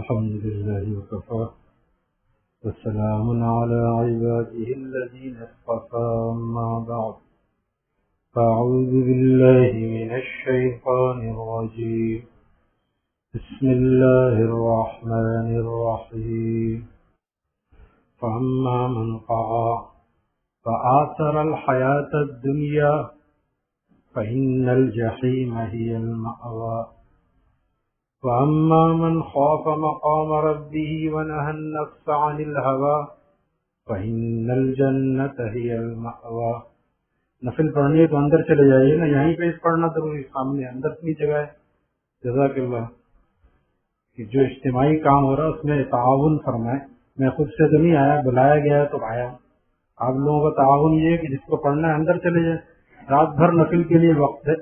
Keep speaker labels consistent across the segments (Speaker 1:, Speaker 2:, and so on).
Speaker 1: الحمد لله وكفى والسلام على عباده الذين اصطفى أما بعد فأعوذ بالله من الشيطان الرجيم بسم الله الرحمن الرحيم فأما من طغى فآثر الحياة الدنيا فإن الجحيم هي المأوى وأما من خاف مقام ربه ونهى النفس عن الهوى فإن الجنة هي المأوى. نفل پڑھنی ہے تو اندر چلے جائیے نا, یہیں پہ پڑھنا ضروری, سامنے اندر اتنی جگہ ہے. جزاک اللہ. کہ جو اجتماعی کام ہو رہا ہے اس میں تعاون فرمائے. میں خود سے تو نہیں آیا, بلایا گیا ہے تو آیا ہوں. آپ لوگوں کا تعاون یہ ہے کہ جس کو پڑھنا ہے اندر چلے جائیں. رات بھر نفل کے لیے وقت ہے,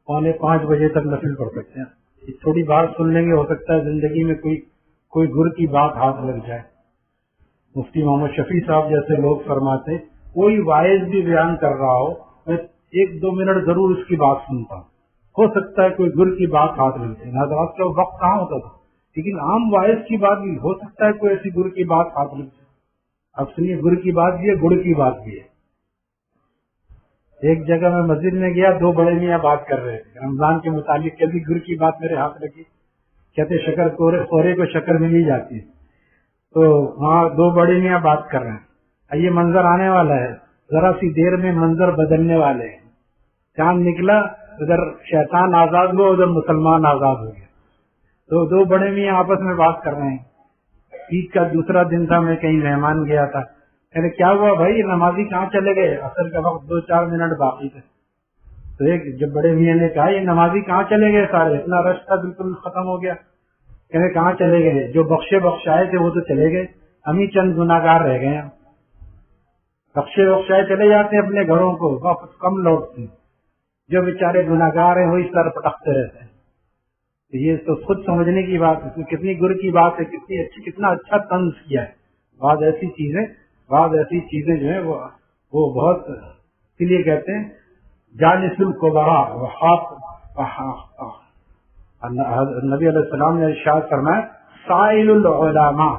Speaker 1: 4:45 بجے تک نفل پڑھ سکتے ہیں. تھوڑی بات سن لیں گے, ہو سکتا ہے زندگی میں کوئی گر کی بات ہاتھ لگ جائے. مفتی محمد شفیع صاحب جیسے لوگ فرماتے ہیں کوئی واعظ بھی بیان کر رہا ہو, میں 1-2 منٹ ضرور اس کی بات سنتا ہوں. ہو سکتا ہے کوئی گر کی بات ہاتھ لگ جائے. حضرات کا وقت کہاں ہوتا تھا, لیکن عام واعظ کی بات بھی ہو سکتا ہے کوئی ایسی گر کی بات ہاتھ لگ جائے. اب سنیے, گر کی بات بھی ہے, گڑ کی بات بھی ہے. ایک جگہ میں مسجد میں گیا, 2 بڑے میاں بات کر رہے تھے رمضان کے متعلق. کبھی گر کی بات میرے ہاتھ لگی, کہتے شکر خورے کو شکر ملی جاتی ہے. تو وہاں 2 بڑے میاں بات کر رہے ہیں. یہ منظر آنے والا ہے, ذرا سی دیر میں منظر بدلنے والے ہیں. چاند نکلا, ادھر شیطان آزاد ہوا, ادھر مسلمان آزاد ہو گیا. تو 2 بڑے میاں آپس میں بات کر رہے ہیں. عید کا دوسرا دن تھا, میں کہیں مہمان گیا تھا. کہنے کیا ہوا بھائی, نمازی کہاں چلے گئے, اثر کا وقت 2-4 منٹ باقی تھے. تو ایک جب بڑے میاں نے کہا یہ نمازی کہاں چلے گئے, سارے اتنا رش تھا بالکل ختم ہو گیا. کہنے کہاں چلے گئے, جو بخشائے تھے وہ تو چلے گئے, ہم ہی چند گناہگار رہ گئے. بخشائے چلے جاتے ہیں اپنے گھروں کو, واپس کم لوٹتے ہیں. جو بیچارے گناہگار ہیں وہی سر پٹکتے رہتے ہیں. یہ تو خود سمجھنے کی بات ہے, کتنی گر کی بات ہے, کتنا اچھا طنز کیا ہے. بعض ایسی چیزیں جو ہیں وہ بہت, اس لیے کہتے ہیں جالس القبراء نبی علیہ السلام نے ارشاد فرمایا سائل العلماء,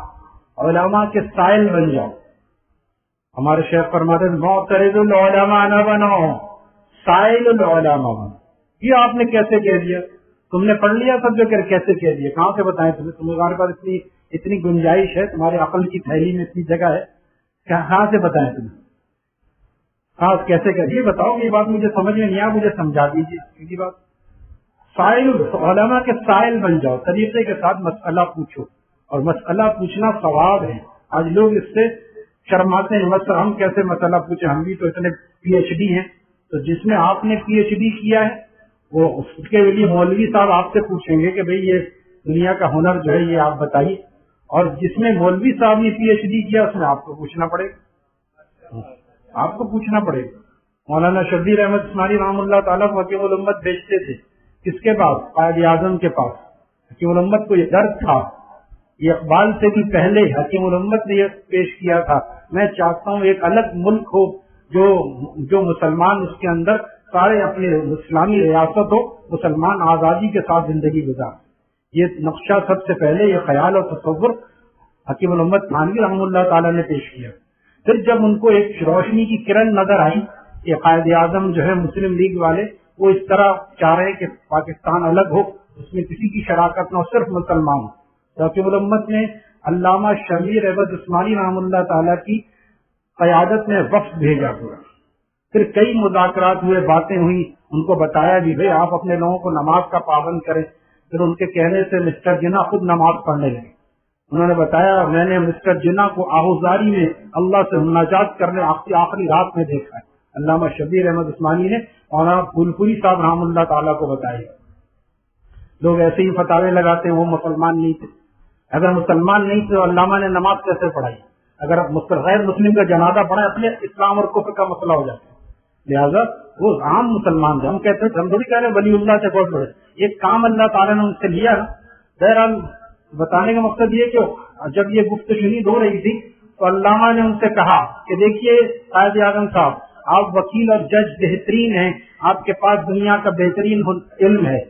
Speaker 1: علماء کے سائل بن جاؤ. ہمارے شیخ فرماتے ہیں معترض العلماء نہ بنو, سائل العلماء بنو. یہ آپ نے کیسے کہہ دیا, تم نے پڑھ لیا سب جو کیسے کہہ دیا, کہاں سے بتائیں تمہارے پاس اتنی گنجائش ہے, تمہارے عقل کی تھیلی میں اتنی جگہ ہے, کہاں سے بتائیں تمہیں, ہاں کیسے کہہ یہ بتاؤ. یہ بات مجھے سمجھ میں نہیں آیا, مجھے سمجھا دیجیے. سیدھی بات, سائل علماء کے سائل بن جاؤ, طریقے کے ساتھ مسئلہ پوچھو. اور مسئلہ پوچھنا ثواب ہے. آج لوگ اس سے شرماتے ہیں, ہم کیسے مسئلہ پوچھیں, ہم بھی تو اتنے PhD ہیں. تو جس میں آپ نے PhD کیا ہے وہ اس کے لیے مولوی صاحب آپ سے پوچھیں گے کہ بھئی یہ دنیا کا ہنر جو ہے یہ آپ بتائیے. اور جس میں مولوی صاحب نے PhD کیا اس میں آپ کو پوچھنا پڑے گا, آپ کو پوچھنا پڑے گا. مولانا شبیر احمد عثمانی رحمۃ اللہ تعالیٰ کو حکیم الامت بھیجتے تھے, کس کے پاس, قائد اعظم کے پاس. حکیم الامت کو یہ درد تھا, یہ اقبال سے بھی پہلے حکیم الامت نے یہ پیش کیا تھا, میں چاہتا ہوں ایک الگ ملک ہو جو مسلمان اس کے اندر سارے اپنے اسلامی ریاست ہو, مسلمان آزادی کے ساتھ زندگی گزار. یہ نقشہ سب سے پہلے, یہ خیال اور تصور حکیم الامت تھانوی رحمۃ اللہ تعالیٰ نے پیش کیا. پھر جب ان کو ایک روشنی کی کرن نظر آئی کہ قائد اعظم جو ہے مسلم لیگ والے وہ اس طرح چاہ رہے ہیں کہ پاکستان الگ ہو, اس میں کسی کی شراکت نہ ہو, صرف مسلمان ہو, تو حکیم الامت نے علامہ شبیر احمد عثمانی رحمۃ اللہ تعالیٰ کی قیادت میں وفد بھیجا ہوا. پھر کئی مذاکرات ہوئے, باتیں ہوئی, ان کو بتایا بھی بھائی آپ اپنے لوگوں کو نماز کا پابند کریں. پھر ان کے کہنے سے مسٹر جناح خود نماز پڑھنے لگے. انہوں نے بتایا میں نے مسٹر جناح کو آہوزاری میں اللہ سے مناجات کرنے آخری رات میں دیکھا ہے. علامہ شبیر احمد عثمانی نے مولانا پھولپوری صاحب رحمۃ اللہ تعالیٰ کو بتایا. لوگ ایسے ہی فتاوے لگاتے ہیں وہ مسلمان نہیں تھے. اگر مسلمان نہیں تھے تو علامہ نے نماز کیسے پڑھائی؟ اگر غیر مسلم کا جنازہ پڑھے اپنے اسلام اور کفر کا مسئلہ ہو جاتا ہے. لہٰذا وہ عام مسلمان تھے. ہم کہتے ہیں ہم تھوڑی کہہ رہے ولی اللہ سے بہت بڑے, ایک کام اللہ تعالیٰ نے ان سے لیا. بہرحال بتانے کا مقصد یہ کہ جب یہ گفت شنید ہو رہی تھی تو علامہ نے ان سے کہا کہ دیکھیے قائد اعظم صاحب, آپ وکیل اور جج بہترین ہیں, آپ کے پاس دنیا کا بہترین علم ہے,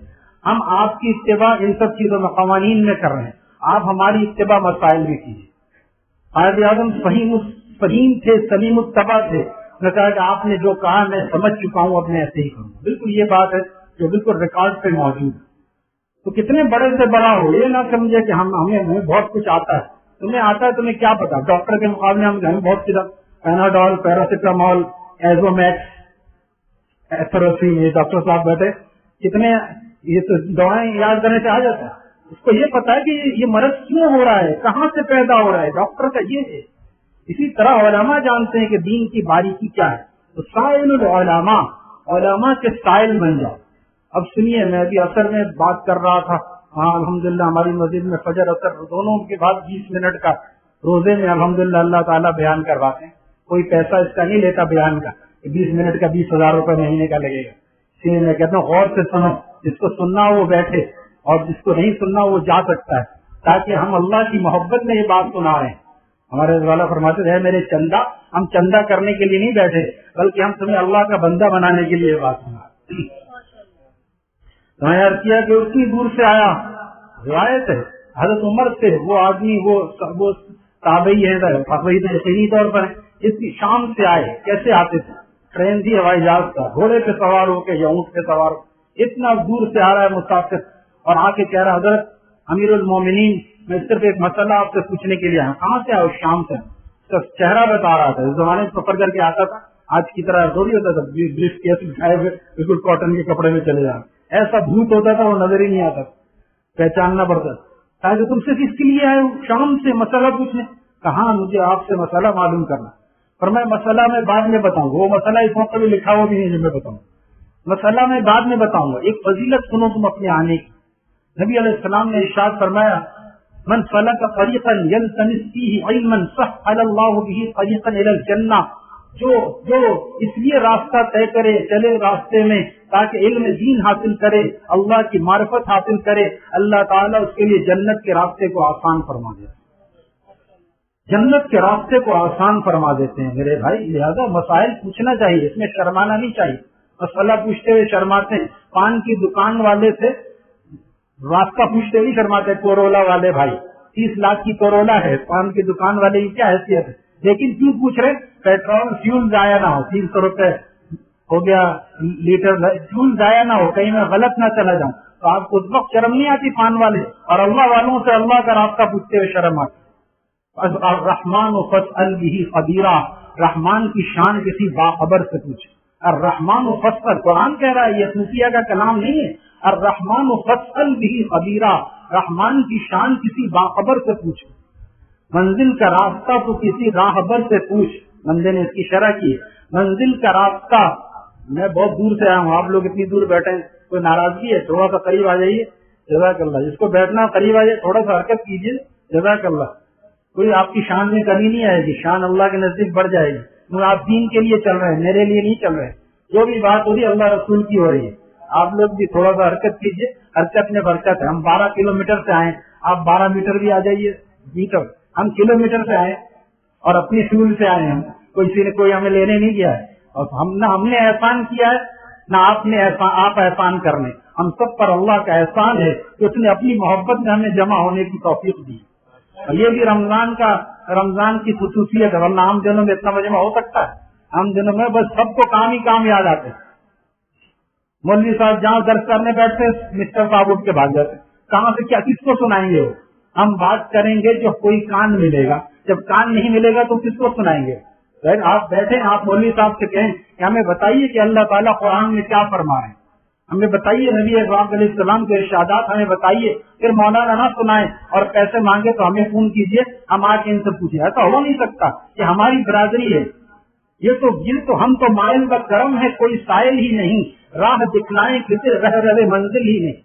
Speaker 1: ہم آپ کی اتباع ان سب چیزوں میں قوانین میں کر رہے ہیں, آپ ہماری اتباع مسائل بھی کیجیے. قائد اعظم فہیم تھے, سلیم الطبع تھے. انہوں نے کہا کہ آپ نے جو کہا میں سمجھ چکا ہوں, اب میں ایسے ہی کروں. بالکل یہ بات ہے جو بالکل ریکارڈ پہ موجود ہے. تو کتنے بڑے سے بڑا ہو, یہ نہ سمجھے کہ ہمیں بہت کچھ آتا ہے. تمہیں آتا ہے, تمہیں کیا پتا. ڈاکٹر کے مقابلے ہم گھر میں بہت سی پیناڈول, پیراسیٹامول, ایزومیکس, ایتھروسین, یہ ڈاکٹر صاحب بیٹھے کتنے یہ تو دوائیں یاد کرنے سے آ جاتا ہے. اس کو یہ پتا ہے کہ یہ مرض کیوں ہو رہا ہے, کہاں سے پیدا ہو رہا ہے. ڈاکٹر کا یہ ہے. اسی طرح علماء جانتے ہیں کہ دین کی باریکی کیا ہے. تو سائل العلماء, علماء کے سائل بن جاؤ. اب سنیے, میں ابھی اثر میں بات کر رہا تھا. ہاں الحمدللہ ہماری مسجد میں فجر اثر دونوں کے بعد 20 منٹ کا روزے میں الحمدللہ اللہ تعالیٰ بیان کرواتے ہیں. کوئی پیسہ اس کا نہیں لیتا بیان کا, 20 منٹ کا 20,000 روپے مہینے کا لگے گا. اس لیے میں کہتا ہوں غور سے سنو, جس کو سننا ہو وہ بیٹھے, اور جس کو نہیں سننا وہ جا سکتا ہے, تاکہ ہم اللہ کی محبت میں یہ بات سنا رہے ہیں. ہمارے والا فرماتے تھے میرے چندہ, ہم چندہ کرنے کے لیے نہیں بیٹھے, بلکہ ہم تمہیں اللہ کا بندہ بنانے کے لیے یہ بات سنا. تو میں عرض کیا کہ اتنی دور سے آیا, روایت ہے حضرت عمر سے, وہ آدمی وہ تابعی ہے, یقینی طور پر اس کی شام سے آئے. کیسے آتے تھے؟ ٹرین تھی, ہوائی جہاز تھا, گھوڑے پہ سوار ہو کے یا اونٹ پہ سوار ہو. اتنا دور سے آ رہا ہے مسافر, اور آ کے کہہ رہا حضرت امیر المومنین میں صرف ایک مسئلہ آپ سے پوچھنے کے لیے آیا. کہاں سے آؤ؟ شام سے. اس کا چہرہ بتا رہا تھا. اس زمانے میں سفر کر کے آتا تھا, آج کی طرح تھوڑی ہوتا تھا برف کیس اٹھائے ہوئے بالکل کاٹن کے کپڑے میں چلے جانا. ایسا بھوت ہوتا تھا, وہ نظر ہی نہیں آتا, پہچاننا پڑتا. تاکہ تم سے کس کے لیے آئے شام سے مسئلہ پوچھنے؟ کہاں مجھے آپ سے مسئلہ معلوم کرنا. پر میں مسئلہ میں بعد میں بتاؤں گا, وہ مسئلہ اس وقت بھی لکھا ہوا بھی نہیں جو میں بتاؤں. مسئلہ میں بعد میں بتاؤں گا. ایک فضیلت سنو تم اپنے آنے کی. نبی علیہ السلام نے ارشاد فرمایا من سلک طریقا یلتمس فیہ علما سہل اللہ بہ طریقا الی الجنہ. جو اس لیے راستہ طے کرے, چلے راستے میں تاکہ علم دین حاصل کرے, اللہ کی معرفت حاصل کرے, اللہ تعالیٰ اس کے لیے جنت کے راستے کو آسان فرما دیتے. جنت کے راستے کو آسان فرما دیتے ہیں میرے بھائی. لہذا مسائل پوچھنا چاہیے, اس میں شرمانا نہیں چاہیے. مسئلہ پوچھتے ہوئے شرماتے ہیں. پان کی دکان والے سے راستہ پوچھتے ہوئے شرماتے ہیں. کورولا والے بھائی 30 لاکھ کی کورولا ہے, پان کی دکان والے کی کیا حیثیت ہے, لیکن کیوں پوچھ رہے؟ پیٹرول فیول ضائع نہ ہو, 300 روپے ہو گیا لیٹر, فیول ضائع نہ ہو, کہیں میں غلط نہ چلا جاؤں. تو آپ کو اس وقت شرم نہیں آتی پان والے, اور اللہ والوں سے اللہ کا راستہ پوچھتے ہوئے شرم آتی. الرحمن فاسأل به خبیرا, رحمان کی شان کسی باخبر سے پوچھے. الرحمن فاسأل, قرآن کہہ رہا ہے, یہ صوفیہ کا کلام نہیں ہے. الرحمن فاسأل به خبیرا, رحمان کی شان کسی باخبر سے پوچھے. منزل کا راستہ تو کسی راہبر سے پوچھ. منزل نے اس کی شرح کی, منزل کا راستہ. میں بہت دور سے آیا ہوں, آپ لوگ اتنی دور بیٹھے ہیں, کوئی ناراضگی ہے؟ تھوڑا سا قریب آ جائیے, جزاک اللہ. جس کو بیٹھنا قریب آ جائے, تھوڑا سا حرکت کیجیے, جزاک اللہ. کوئی آپ کی شان میں کمی نہیں آئے گی, شان اللہ کے نزدیک بڑھ جائے گی. آپ دین کے لیے چل رہے ہیں, میرے لیے نہیں چل رہے. جو بھی بات ہو رہی ہے اللہ رسول کی ہو رہی ہے. آپ لوگ بھی تھوڑا سا حرکت کیجیے, حرکت میں برکت ہے. ہم 12 کلومیٹر سے آئے, آپ 12 میٹر بھی آ جائیے. میٹر ہم کلومیٹر سے آئے اور اپنی فیول سے آئے ہیں. کوئی ہمیں لینے نہیں گیا ہے, اور ہم نے احسان کیا ہے نہ آپ احسان کر لیں. ہم سب پر اللہ کا احسان ہے کہ اس نے اپنی محبت میں ہمیں جمع ہونے کی توفیق دی. اور یہ بھی رمضان کی خصوصیت ہے, ورنہ ہم دنوں میں اتنا مجمع ہو سکتا ہے؟ ہم دنوں میں بس سب کو کام ہی کام یاد آتے. مولوی صاحب جہاں درس کرنے بیٹھتے مسٹر صاحب اٹھ کے بھاگ جاتے. کہاں سے کیا, کس کو سنائیں گے؟ ہم بات کریں گے جو کوئی کان ملے گا, جب کان نہیں ملے گا تو کس کو سنائیں گے؟ آپ بیٹھے, آپ مولوی صاحب سے کہیں کہ ہمیں بتائیے کہ اللہ تعالیٰ قرآن میں کیا فرما رہے ہیں, ہمیں بتائیے نبی اکرم علیہ السلام کے ارشادات ہمیں بتائیے. پھر مولانا نہ سنائیں اور پیسے مانگے تو ہمیں فون کیجیے, ہم آ کے ان سے پوچھیں. ایسا ہو نہیں سکتا. یہ ہماری برادری ہے. یہ تو ہم تو مائل کا کرم ہے, کوئی سائل ہی نہیں. راہ دکھلائیں کسے رہ رہے منزل ہی نہیں,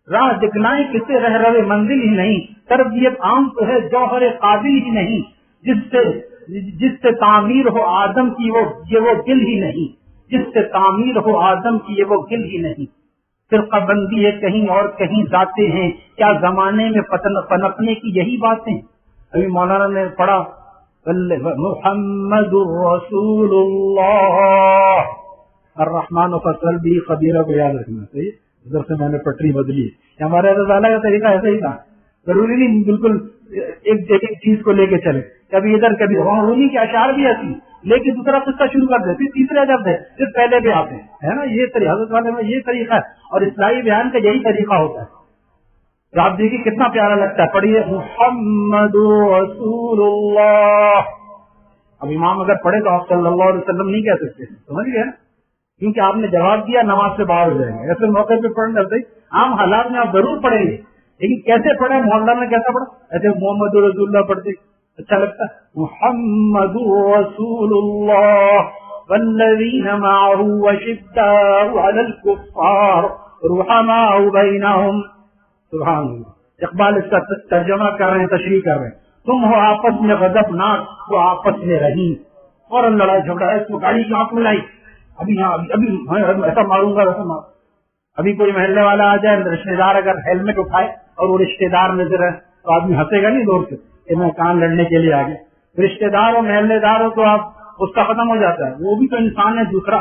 Speaker 1: راہ دکھلائیں کسے رہ رہے منزل ہی نہیں. تربیت عام تو ہے جوہر قابل ہی نہیں, جس سے تعمیر ہو آدم کی وہ دل ہی نہیں, جس سے تعمیر ہو آدم کی یہ وہ گل ہی نہیں. فرقہ بندی ہے کہیں اور کہیں جاتے ہیں, کیا زمانے میں پنپنے کی یہی باتیں. ابھی مولانا نے پڑھا محمد رسول اللہ الرحمن فصل بھی خبیرہ کو یاد رکھنا چاہیے. ادھر سے میں نے پٹری بدلی. ہمارے رضالہ کا طریقہ ایسا ہی تھا, ضروری نہیں بالکل ایک چیز کو لے کے چلے، کبھی ادھر کبھی وہاں، انہیں کے اشعار بھی ایسی لے کے دوسرا قصہ شروع کر دے، پھر تیسرا جب ہے پھر پہلے بھی آتے ہیں، ہے نا؟ یہ طریقہ حضرت والے میں یہ طریقہ ہے، اور اصلاحی بیان کا یہی طریقہ ہوتا ہے. تو آپ دیکھیے کتنا پیارا لگتا ہے. پڑھیے محمد رسول اللہ. اب امام اگر پڑھے تو آپ صلی اللہ علیہ وسلم نہیں کہہ سکتے، سمجھ گئے نا؟ کیونکہ آپ نے جواب دیا نماز سے باہر ہو جائیں گے. ایسے موقع پہ پڑھنا صحیح، عام حالات میں آپ ضرور پڑھیں گے، لیکن کیسے پڑھیں؟ محلہ میں کیسا پڑھا؟ ایسے محمد رسول اللہ پڑھتے اچھا لگتا ہے. محمد رسول اللہ والذین معه اشداء علی الکفار رحماء بینہم. سبحان اللہ. اقبال اس کا ترجمہ کر رہے ہیں، تشریح کر رہے ہیں. تم ہو آپس میں غضبناک، وہ آپس میں رحیم. فوراً لڑائی جھگڑا ہے، اس کو گاڑی کی آنکھ میں لائی، ابھی ایسا ماروں گا ویسا ماروں. ابھی کوئی محلے والا آ جائے، رشتے دار اگر ہیلمٹ اٹھائے اور وہ رشتے دار نظر ہے تو آدمی ہنسے گا نہیں زور سے کہ میں کان لڑنے کے لیے آ گیا. رشتے دار ہو، محلے دار ہو تو آپ اس کا ختم ہو جاتا ہے. وہ بھی تو انسان ہے دوسرا.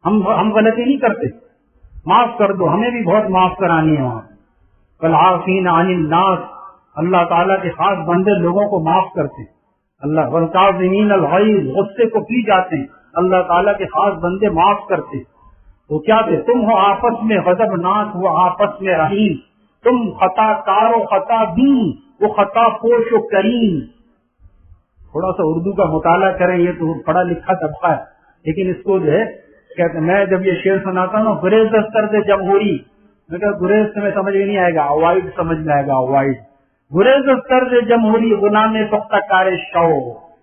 Speaker 1: ہم غلطی نہیں کرتے، معاف کر دو، ہمیں بھی بہت معاف کرانی ہے. وہاں والعافین عن الناس، اللہ تعالیٰ کے خاص بندے لوگوں کو معاف کرتے ہیں. اللہ والکاظمین الغیظ، غصے کو پی جاتے ہیں. اللہ تعالیٰ کے خاص بندے معاف کرتے. وہ کیا تھے؟ تم ہو آپس میں غضبناک، وہ آپس میں رحیم. تم خطا کار و خطا بین، وہ خطا پوش و کریم. تھوڑا سا اردو کا مطالعہ کریں، یہ تو پڑھا لکھا طبقہ ہے، لیکن اس کو جو ہے کہتے ہیں، میں جب یہ شعر سناتا ہوں گریز طرز جمہوری، میں کہ گریز سے میں سمجھ میں نہیں آئے گا، اوائڈ سمجھ میں آئے گا. اوائڈ گریز طرز جمہوری غلام پختہ کار شو.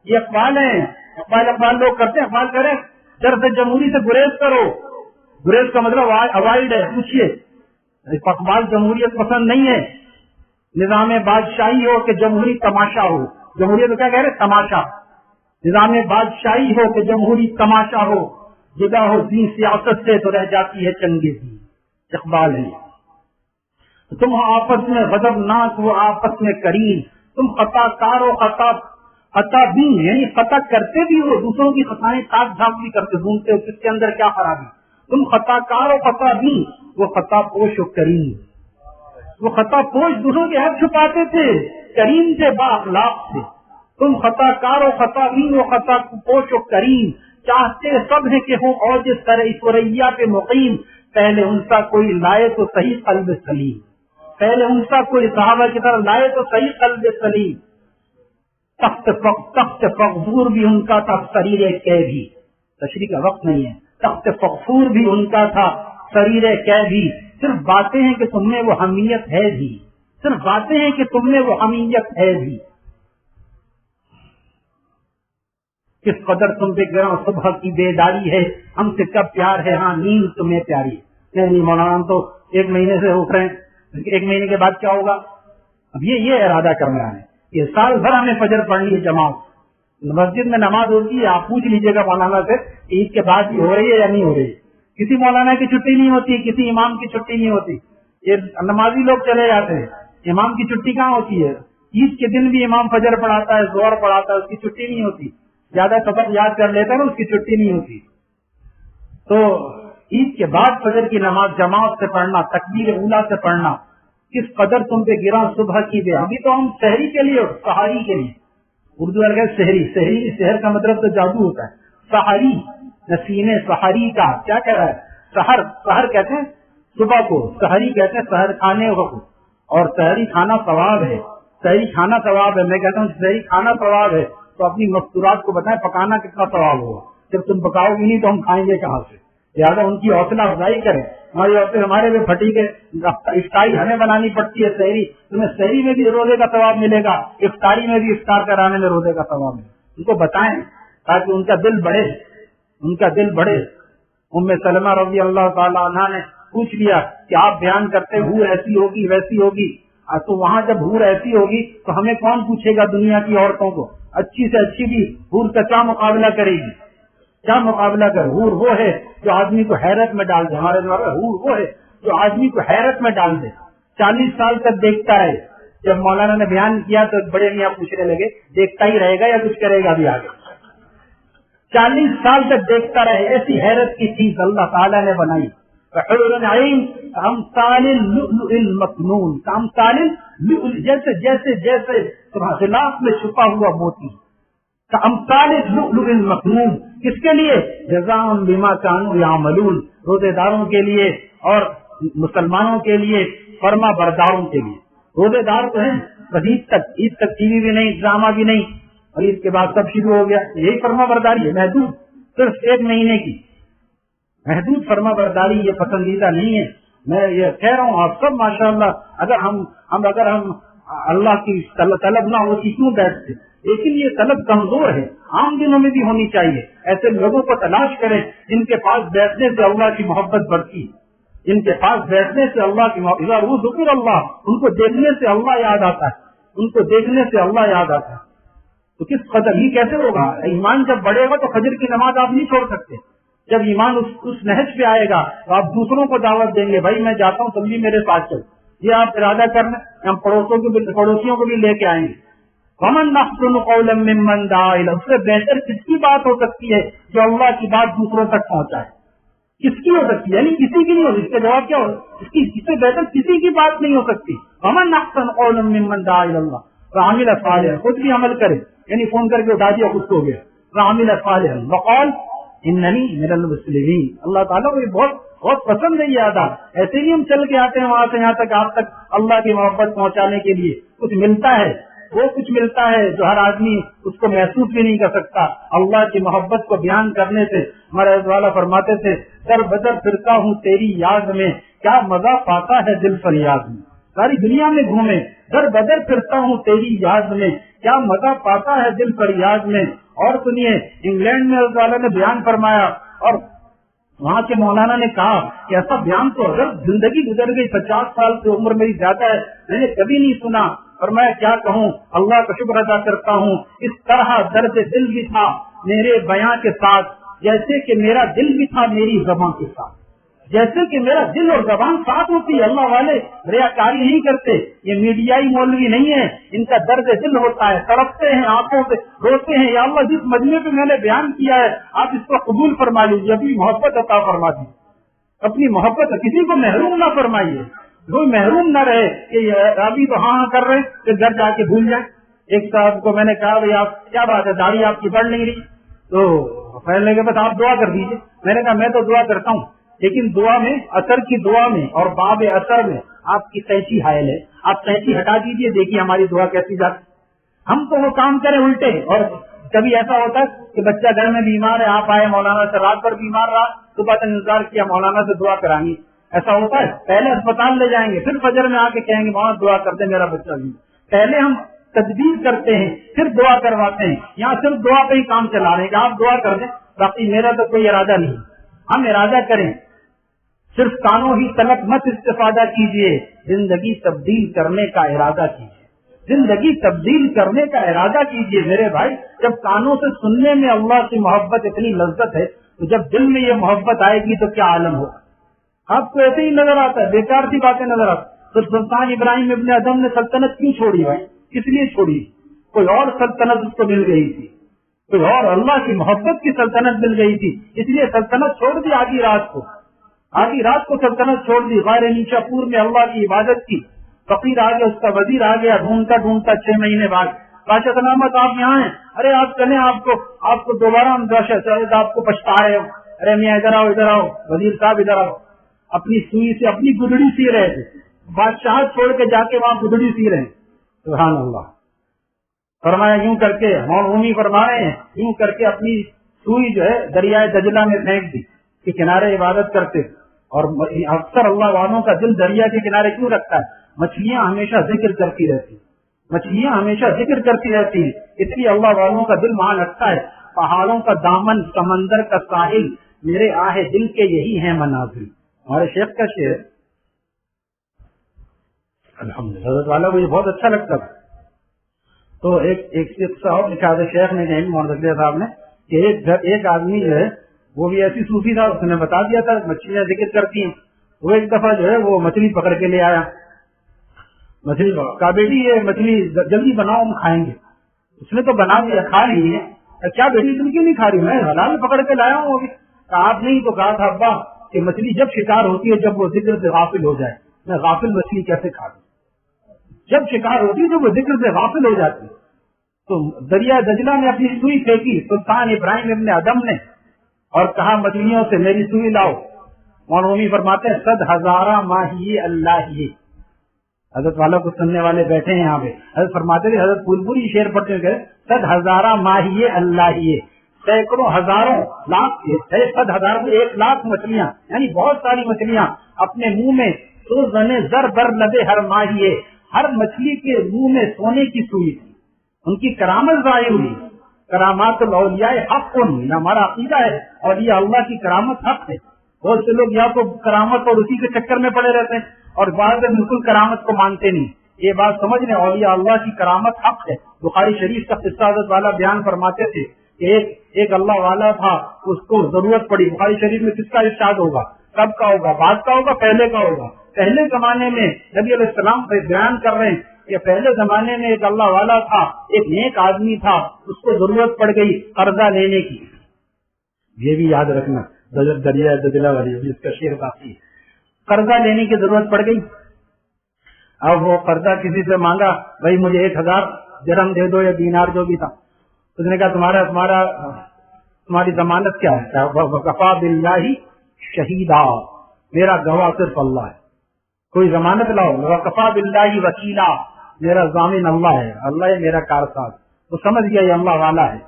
Speaker 1: یہ اقبال ہیں، اقبال لوگ کرتے ہیں. اقبال کریں طرز جمہوری سے گریز کرو. گریز کا مطلب اوائڈ ہے. پوچھیے اقبال جمہوریت پسند نہیں ہے. نظام بادشاہی ہو کہ جمہوری تماشا ہو. جمہوریت تو کیا کہہ رہے؟ تماشا. نظام بادشاہی ہو کہ جمہوری تماشا ہو، جدا ہو دین سیاست سے تو رہ جاتی ہے چنگیزی. اقبال ہے. تم آپس میں غضبناک، وہ آپس میں کریم. تم خطا کار و خطا بین، یعنی خطا کرتے بھی ہو، دوسروں کی خطائیں تاک جھانک بھی کرتے، ڈھونڈتے ہو کس کے اندر کیا خرابی. تم خطا کار و خطا بین، وہ خطا پوش و کریم. وہ خطا پوش دوسروں کے حق چھپاتے تھے، کریم سے بااخلاق تھے. تم خطا کار و خطا بین، وہ خطا پوش و کریم. چاہتے سب ہیں کہ ہوں اوج سر ایشوریا پہ مقیم. پہلے ان کا کوئی لائے تو صحیح قلب سلیم. پہلے ان کا کوئی صحابہ کی طرح لائے تو صحیح قلب سلیم. تخت فخور بھی ان کا تھا، سریر کیدی. تشریح کا وقت نہیں ہے. تخت فخور بھی ان کا تھا، سریر کیدی. صرف باتیں ہیں کہ تم میں وہ حمیت ہے بھی، صرف باتیں ہیں کہ تم میں وہ حمیت ہے بھی. کس قدر تم پہ گراں صبح کی بیداری ہے، ہم سے کب پیار ہے، ہاں نیند تمہیں پیاری ہے. نہیں مولانا تو ایک مہینے سے اٹھ رہے ہیں، ایک مہینے کے بعد کیا ہوگا؟ اب یہ ارادہ کرنا ہے. یہ سال بھر ہمیں فجر پڑھنی ہے جماعت. مسجد میں نماز ہوتی ہے، آپ پوچھ لیجئے گا مولانا سے عید کے بعد ہو رہی ہے یا نہیں ہو رہی. کسی مولانا کی چھٹی نہیں ہوتی، کسی امام کی چھٹی نہیں ہوتی. یہ نمازی لوگ چلے جاتے ہیں، امام کی چھٹی کہاں ہوتی ہے؟ عید کے دن بھی امام فجر پڑھاتا ہے، ظہر پڑھاتا ہے، اس کی چھٹی نہیں ہوتی. زیادہ سبق یاد کر لیتا ہے نا، اس کی چھٹی نہیں ہوتی. تو عید کے بعد فجر کی نماز جماعت سے پڑھنا، تکبیر اولیٰ سے پڑھنا. کس قدر تم پہ گرا صبح کی بے. ابھی تو ہم سحری کے لیے، سحری کے لیے، اردو میں سحری شہر کا مطلب تو جادو ہوتا ہے. سحری نسیم سحری کا کیا کہہ رہا ہے؟ سحر کہتے ہیں صبح کو، سحری کہتے ہیں سحر کھانے کو. اور سحری کھانا ثواب ہے، سحری کھانا ثواب ہے. میں کہتا ہوں سحری کھانا ثواب ہے تو اپنی مستورات کو بتائیں پکانا کتنا ثواب ہوگا. جب تم پکاؤ گی نہیں تو ہم کھائیں گے کہاں سے؟ لہٰذا ان کی حوصلہ افزائی کریں. ہماری عورتیں ہمارے میں پھٹی کے افطاری ہمیں بنانی پڑتی ہے سحری. تمہیں سحری میں بھی روزے کا ثواب ملے گا، افطاری میں بھی افطار کرانے میں روزے کا ثواب ملے. ان کو بتائیں تاکہ ان کا دل بڑھے، ان کا دل بڑھے. ام سلمہ رضی اللہ تعالیٰ عنہا نے پوچھ لیا کہ آپ بیان کرتے حور ایسی ہوگی ویسی ہوگی، تو وہاں جب حور ایسی ہوگی تو ہمیں کون پوچھے گا دنیا کی عورتوں کو؟ اچھی سے اچھی بھی حور کا کیا مقابلہ کرے گی؟ کیا مقابلہ کر؟ حور وہ ہے جو آدمی کو حیرت میں ڈال دے. ہمارے دوارا حور وہ ہے جو آدمی کو حیرت میں ڈال دے. 40 سال تک دیکھتا ہے. جب مولانا نے بیان کیا تو بڑے میاں پوچھنے لگے دیکھتا ہی رہے گا یا کچھ کرے گا بھی آگے؟ 40 سال تک دیکھتا رہے. ایسی حیرت کی چیز اللہ تعالیٰ نے بنائی. حور عین کامثال اللؤلؤ المکنون، کامثال اللؤلؤ، جیسے جیسے جیسے غلاف میں چھپا ہوا موتی، کامثال اللؤلؤ المکنون، کس کے لیے؟ جزاء بما كانوا يعملون، روزے داروں کے لیے اور مسلمانوں کے لیے، فرما برداروں کے لیے۔ روزے دار تو ہیں بس عید تک ٹی وی بھی نہیں، ڈرامہ بھی نہیں، اور عید کے بعد سب شروع ہو گیا، یہی فرما برداری ہے، محدود صرف 1 مہینے کی محدود فرما برداری، یہ پسندیدہ نہیں ہے۔ میں یہ کہہ رہا ہوں آپ سب ماشاءاللہ اگر ہم اللہ کی طلب نہ ہوتی کیوں بیٹھتے، لیکن یہ طلب کمزور ہے، عام دنوں میں بھی ہونی چاہیے۔ ایسے لوگوں کو تلاش کریں جن کے پاس بیٹھنے سے اللہ کی محبت بڑھتی، جن کے پاس بیٹھنے سے اللہ کی محبت، وہ ذکر اللہ، ان کو دیکھنے سے اللہ یاد آتا ہے، ان کو دیکھنے سے اللہ یاد آتا ہے۔ تو کس قدر ہی کیسے ہوگا؟ ایمان جب بڑھے گا تو فجر کی نماز آپ نہیں چھوڑ سکتے۔ جب ایمان اس نہج پہ آئے گا تو آپ دوسروں کو دعوت دیں گے، بھائی میں جاتا ہوں تم بھی میرے ساتھ چل، یہ آپ ارادہ کرنا، ہم پڑوسیوں کو بھی لے کے آئیں گے۔ ومن احسن قولا ممن دعا الی، اس سے بہتر کس کی بات ہو سکتی ہے جو اللہ کی بات دوسروں تک پہنچائے؟ کس کی ہو سکتی ہے؟ یعنی کسی کی نہیں ہو، اس کا جواب کیا ہو؟ اس سے بہتر کسی کی بات نہیں ہو سکتی۔ ومن احسن قولا ممن دعا الی اللہ وعمل صالحا، خود بھی عمل کرے، یعنی فون کر کے اٹھا دیا خود کو ہو گیا، وعمل صالحا وقال اننی من المسلمین۔ اللہ تعالیٰ کو یہ بہت پسند ہے یہ ادا، ایسے ہی ہم چل کے آتے ہیں وہاں سے یہاں تک آپ تک اللہ کی محبت پہنچانے کے لیے کچھ ملتا ہے، وہ کچھ ملتا ہے جو ہر آدمی اس کو محسوس بھی نہیں کر سکتا۔ اللہ کی محبت کو بیان کرنے سے ہمارے والا فرماتے تھے، در بدر پھرتا ہوں تیری یاد میں، کیا مزہ پاتا ہے دل فریاد میں۔ ساری دنیا میں گھومے، در بدر پھرتا ہوں تیری یاد میں، کیا مزہ پاتا ہے دل فریاد میں۔ اور سنیے، انگلینڈ میں اللہ تعالیٰ نے بیان فرمایا اور وہاں کے مولانا نے کہا کہ ایسا بیان تو اگر زندگی گزر گئی، 50 سال کی عمر میری زیادہ ہے، میں نے کبھی نہیں سنا، اور میں کیا کہوں، اللہ کا شکر ادا کرتا ہوں، اس طرح درد دل بھی تھا میرے بیاں کے ساتھ، جیسے کہ میرا دل بھی تھا میری زبان کے ساتھ، جیسے کہ میرا دل اور زبان ساتھ ہوتی ہے۔ اللہ والے ریاکاری نہیں کرتے، یہ میڈیائی مولوی نہیں ہے، ان کا درد دل ہوتا ہے، تڑپتے ہیں، آنکھوں سے روتے ہیں، یا اللہ جس مجمع پہ میں نے بیان کیا ہے آپ اس کو قبول فرما لیجیے، اپنی محبت عطا فرما دیجیے، اپنی محبت، کسی کو محروم نہ فرمائیے، کوئی محروم نہ رہے کہ ابھی تو ہاں کر رہے پھر گھر جا کے بھول جائیں۔ ایک صاحب کو میں نے کہا بھائی آپ کیا بات ہے، داڑھی آپ کی بڑھ نہیں رہی، تو پہلے کے بعد آپ دعا کر دیجیے۔ میں نے کہا میں تو دعا کرتا ہوں، لیکن دعا میں، اثر کی دعا میں اور باب اثر میں آپ کی قینچی حائل ہے، آپ قینچی ہٹا دیجیے، دیکھیے ہماری دعا کیسی جاتی۔ ہم تو وہ کام کریں الٹے، اور کبھی ایسا ہوتا ہے کہ بچہ گھر میں بیمار ہے، آپ آئے مولانا سے، رات بھر بیمار رہا، صبح تک انتظار کیا مولانا سے دعا کرائیں گے، ایسا ہوتا ہے؟ پہلے اسپتال لے جائیں گے، پھر فجر میں آ کے کہیں گے مولانا دعا کر دیں میرا بچہ بھی۔ پہلے ہم تدبیر کرتے ہیں پھر دعا کرواتے ہیں، یہاں صرف دعا پہ ہی کام چلا رہے ہیں کہ آپ دعا کر دیں، باقی میرا تو کوئی ارادہ نہیں۔ ہم ارادہ کریں، صرف کانوں ہی تلک مت استفادہ کیجیے، زندگی تبدیل کرنے کا ارادہ کیجیے، زندگی تبدیل کرنے کا ارادہ کیجیے میرے بھائی۔ جب کانوں سے سننے میں اللہ کی محبت اتنی لذت ہے تو جب دل میں یہ محبت آئے گی تو کیا عالم ہوگا۔ آپ کو ایسے ہی نظر آتا ہے، بیکار سی باتیں نظر آتی۔ تو سلطان ابراہیم ابن ادم نے سلطنت کیوں چھوڑی بھائی؟ کس لیے چھوڑی؟ کوئی اور سلطنت اس کو مل گئی تھی، کوئی اور اللہ کی محبت کی سلطنت مل گئی تھی، اس لیے سلطنت چھوڑ دی، آدھی رات کو سلطنت چھوڑ دی، غار نیچا پور میں اللہ کی عبادت کی، فقیر آ گیا، اس کا وزیر آ گیا، ڈھونڈتا 6 مہینے بعد، بادشاہ سلامت آپ یہاں ہیں، ارے آپ چلیں، آپ کو دوبارہ ہم شاید آپ کو پچھتا رہے ہو، ارے میاں ادھر آؤ، وزیر صاحب ادھر آؤ، اپنی سوئی سے اپنی گدڑی سی رہے تھے، بادشاہ چھوڑ کے جا کے وہاں گدڑی سی رہے، سبحان اللہ۔ فرمایا یوں کر کے، مومی فرما رہے ہیں، یوں کر کے اپنی سوئی جو ہے دریائے دجلہ میں پھینک دی کہ کنارے عبادت کرتے۔ اور اکثر اللہ والوں کا دل دریا کے کنارے کیوں رکھتا ہے؟ مچھلیاں ہمیشہ ذکر کرتی رہتی، مچھلیاں ہمیشہ ذکر کرتی رہتی ہیں، اس لیے اللہ والوں کا دل وہاں لگتا ہے۔ پہاڑوں کا دامن، سمندر کا ساحل، میرے آہ دل کے یہی ہیں منازل۔ ہمارے شیخ کا شعر الحمدللہ، حضرت والا کو یہ بہت اچھا لگتا تھا۔ تو ایک صاحب لکھا تھا شیخ نے، محمد صاحب نے، کہ ایک آدمی جو ہے وہ بھی ایسی صوفی تھا، اس نے بتا دیا تھا مچھلیاں ذکر کرتی ہیں۔ وہ ایک دفعہ جو ہے وہ مچھلی پکڑ کے لے آیا، مچھلی کہا بیٹی یہ مچھلی جلدی بناؤ ہم کھائیں گے۔ اس نے تو بنا دیا، کھا لی ہے۔ کیا بیٹی تم کیوں نہیں کھا رہی؟ میں حلال پکڑ کے لایا ہوں ابھی۔ کہا آپ نہیں تو کہا تھا ابا کہ مچھلی جب شکار ہوتی ہے جب وہ ذکر سے غافل ہو جائے، میں غافل مچھلی کیسے کھا لوں؟ جب شکار ہوتی ہے جب وہ ذکر سے غافل ہو جاتی ہے۔ تو دریا دجلہ نے اپنی سوئی پھینکی سلطان ابراہیم ابن ادم نے، اور کہا مچھلیوں سے میری سوئی لاؤ۔ مولانا فرماتے ہیں 100,000 ماہی اللہ ہی۔ حضرت والا کو سننے والے بیٹھے ہیں یہاں پہ، حضرت فرماتے تھے، حضرت پوری شعر پڑھتے ہیں 100,000 ماہی اللہ ہی، سینکڑوں ہزاروں لاکھ 100,000 1,00,000 مچھلیاں، یعنی بہت ساری مچھلیاں اپنے منہ میں تو زر بر لبے ہر ماہیے، ہر مچھلی کے منہ میں سونے کی سوئی تھی۔ ان کی کرامت ظاہر ہوئی۔ کرامات الاولیاء حق ہوئی، ہمارا عقیدہ ہے اولیاء اللہ کی کرامت حق ہے۔ بہت سے لوگ یا تو کرامت اور اسی کے چکر میں پڑے رہتے ہیں، اور بعض بالکل کرامت کو مانتے نہیں۔ یہ بات سمجھ لیں اولیاء اللہ کی کرامت حق ہے۔ بخاری شریف کا قصہ حضرت والا بیان فرماتے تھے کہ ایک اللہ والا تھا، اس کو ضرورت پڑی۔ بخاری شریف میں کس کا ارشاد ہوگا؟ کب کا ہوگا؟ بعد کا ہوگا؟ پہلے کا ہوگا؟ پہلے زمانے میں نبی علیہ السلام بیان کر رہے ہیں کہ پہلے زمانے میں ایک اللہ والا تھا، ایک نیک آدمی تھا، اس کو ضرورت پڑ گئی قرضہ لینے کی۔ یہ بھی یاد رکھنا، دریا دجلہ والی جس کا شعر باقی ہے، قرضہ لینے کی ضرورت پڑ گئی۔ اب وہ قرضہ کسی سے مانگا، بھائی مجھے 1,000 درہم دے دو یا دینار جو بھی تھا۔ اس نے کہا تمہاری ضمانت کیا ہے؟ وکفا باللہ شہیدا، میرا گواہ صرف اللہ ہے، کوئی ضمانت لاؤ۔ وکفا باللہ وکیلا، میرا ضامن اللہ ہے، اللہ ہے میرا کارساز۔ وہ سمجھ گیا یہ اللہ والا ہے،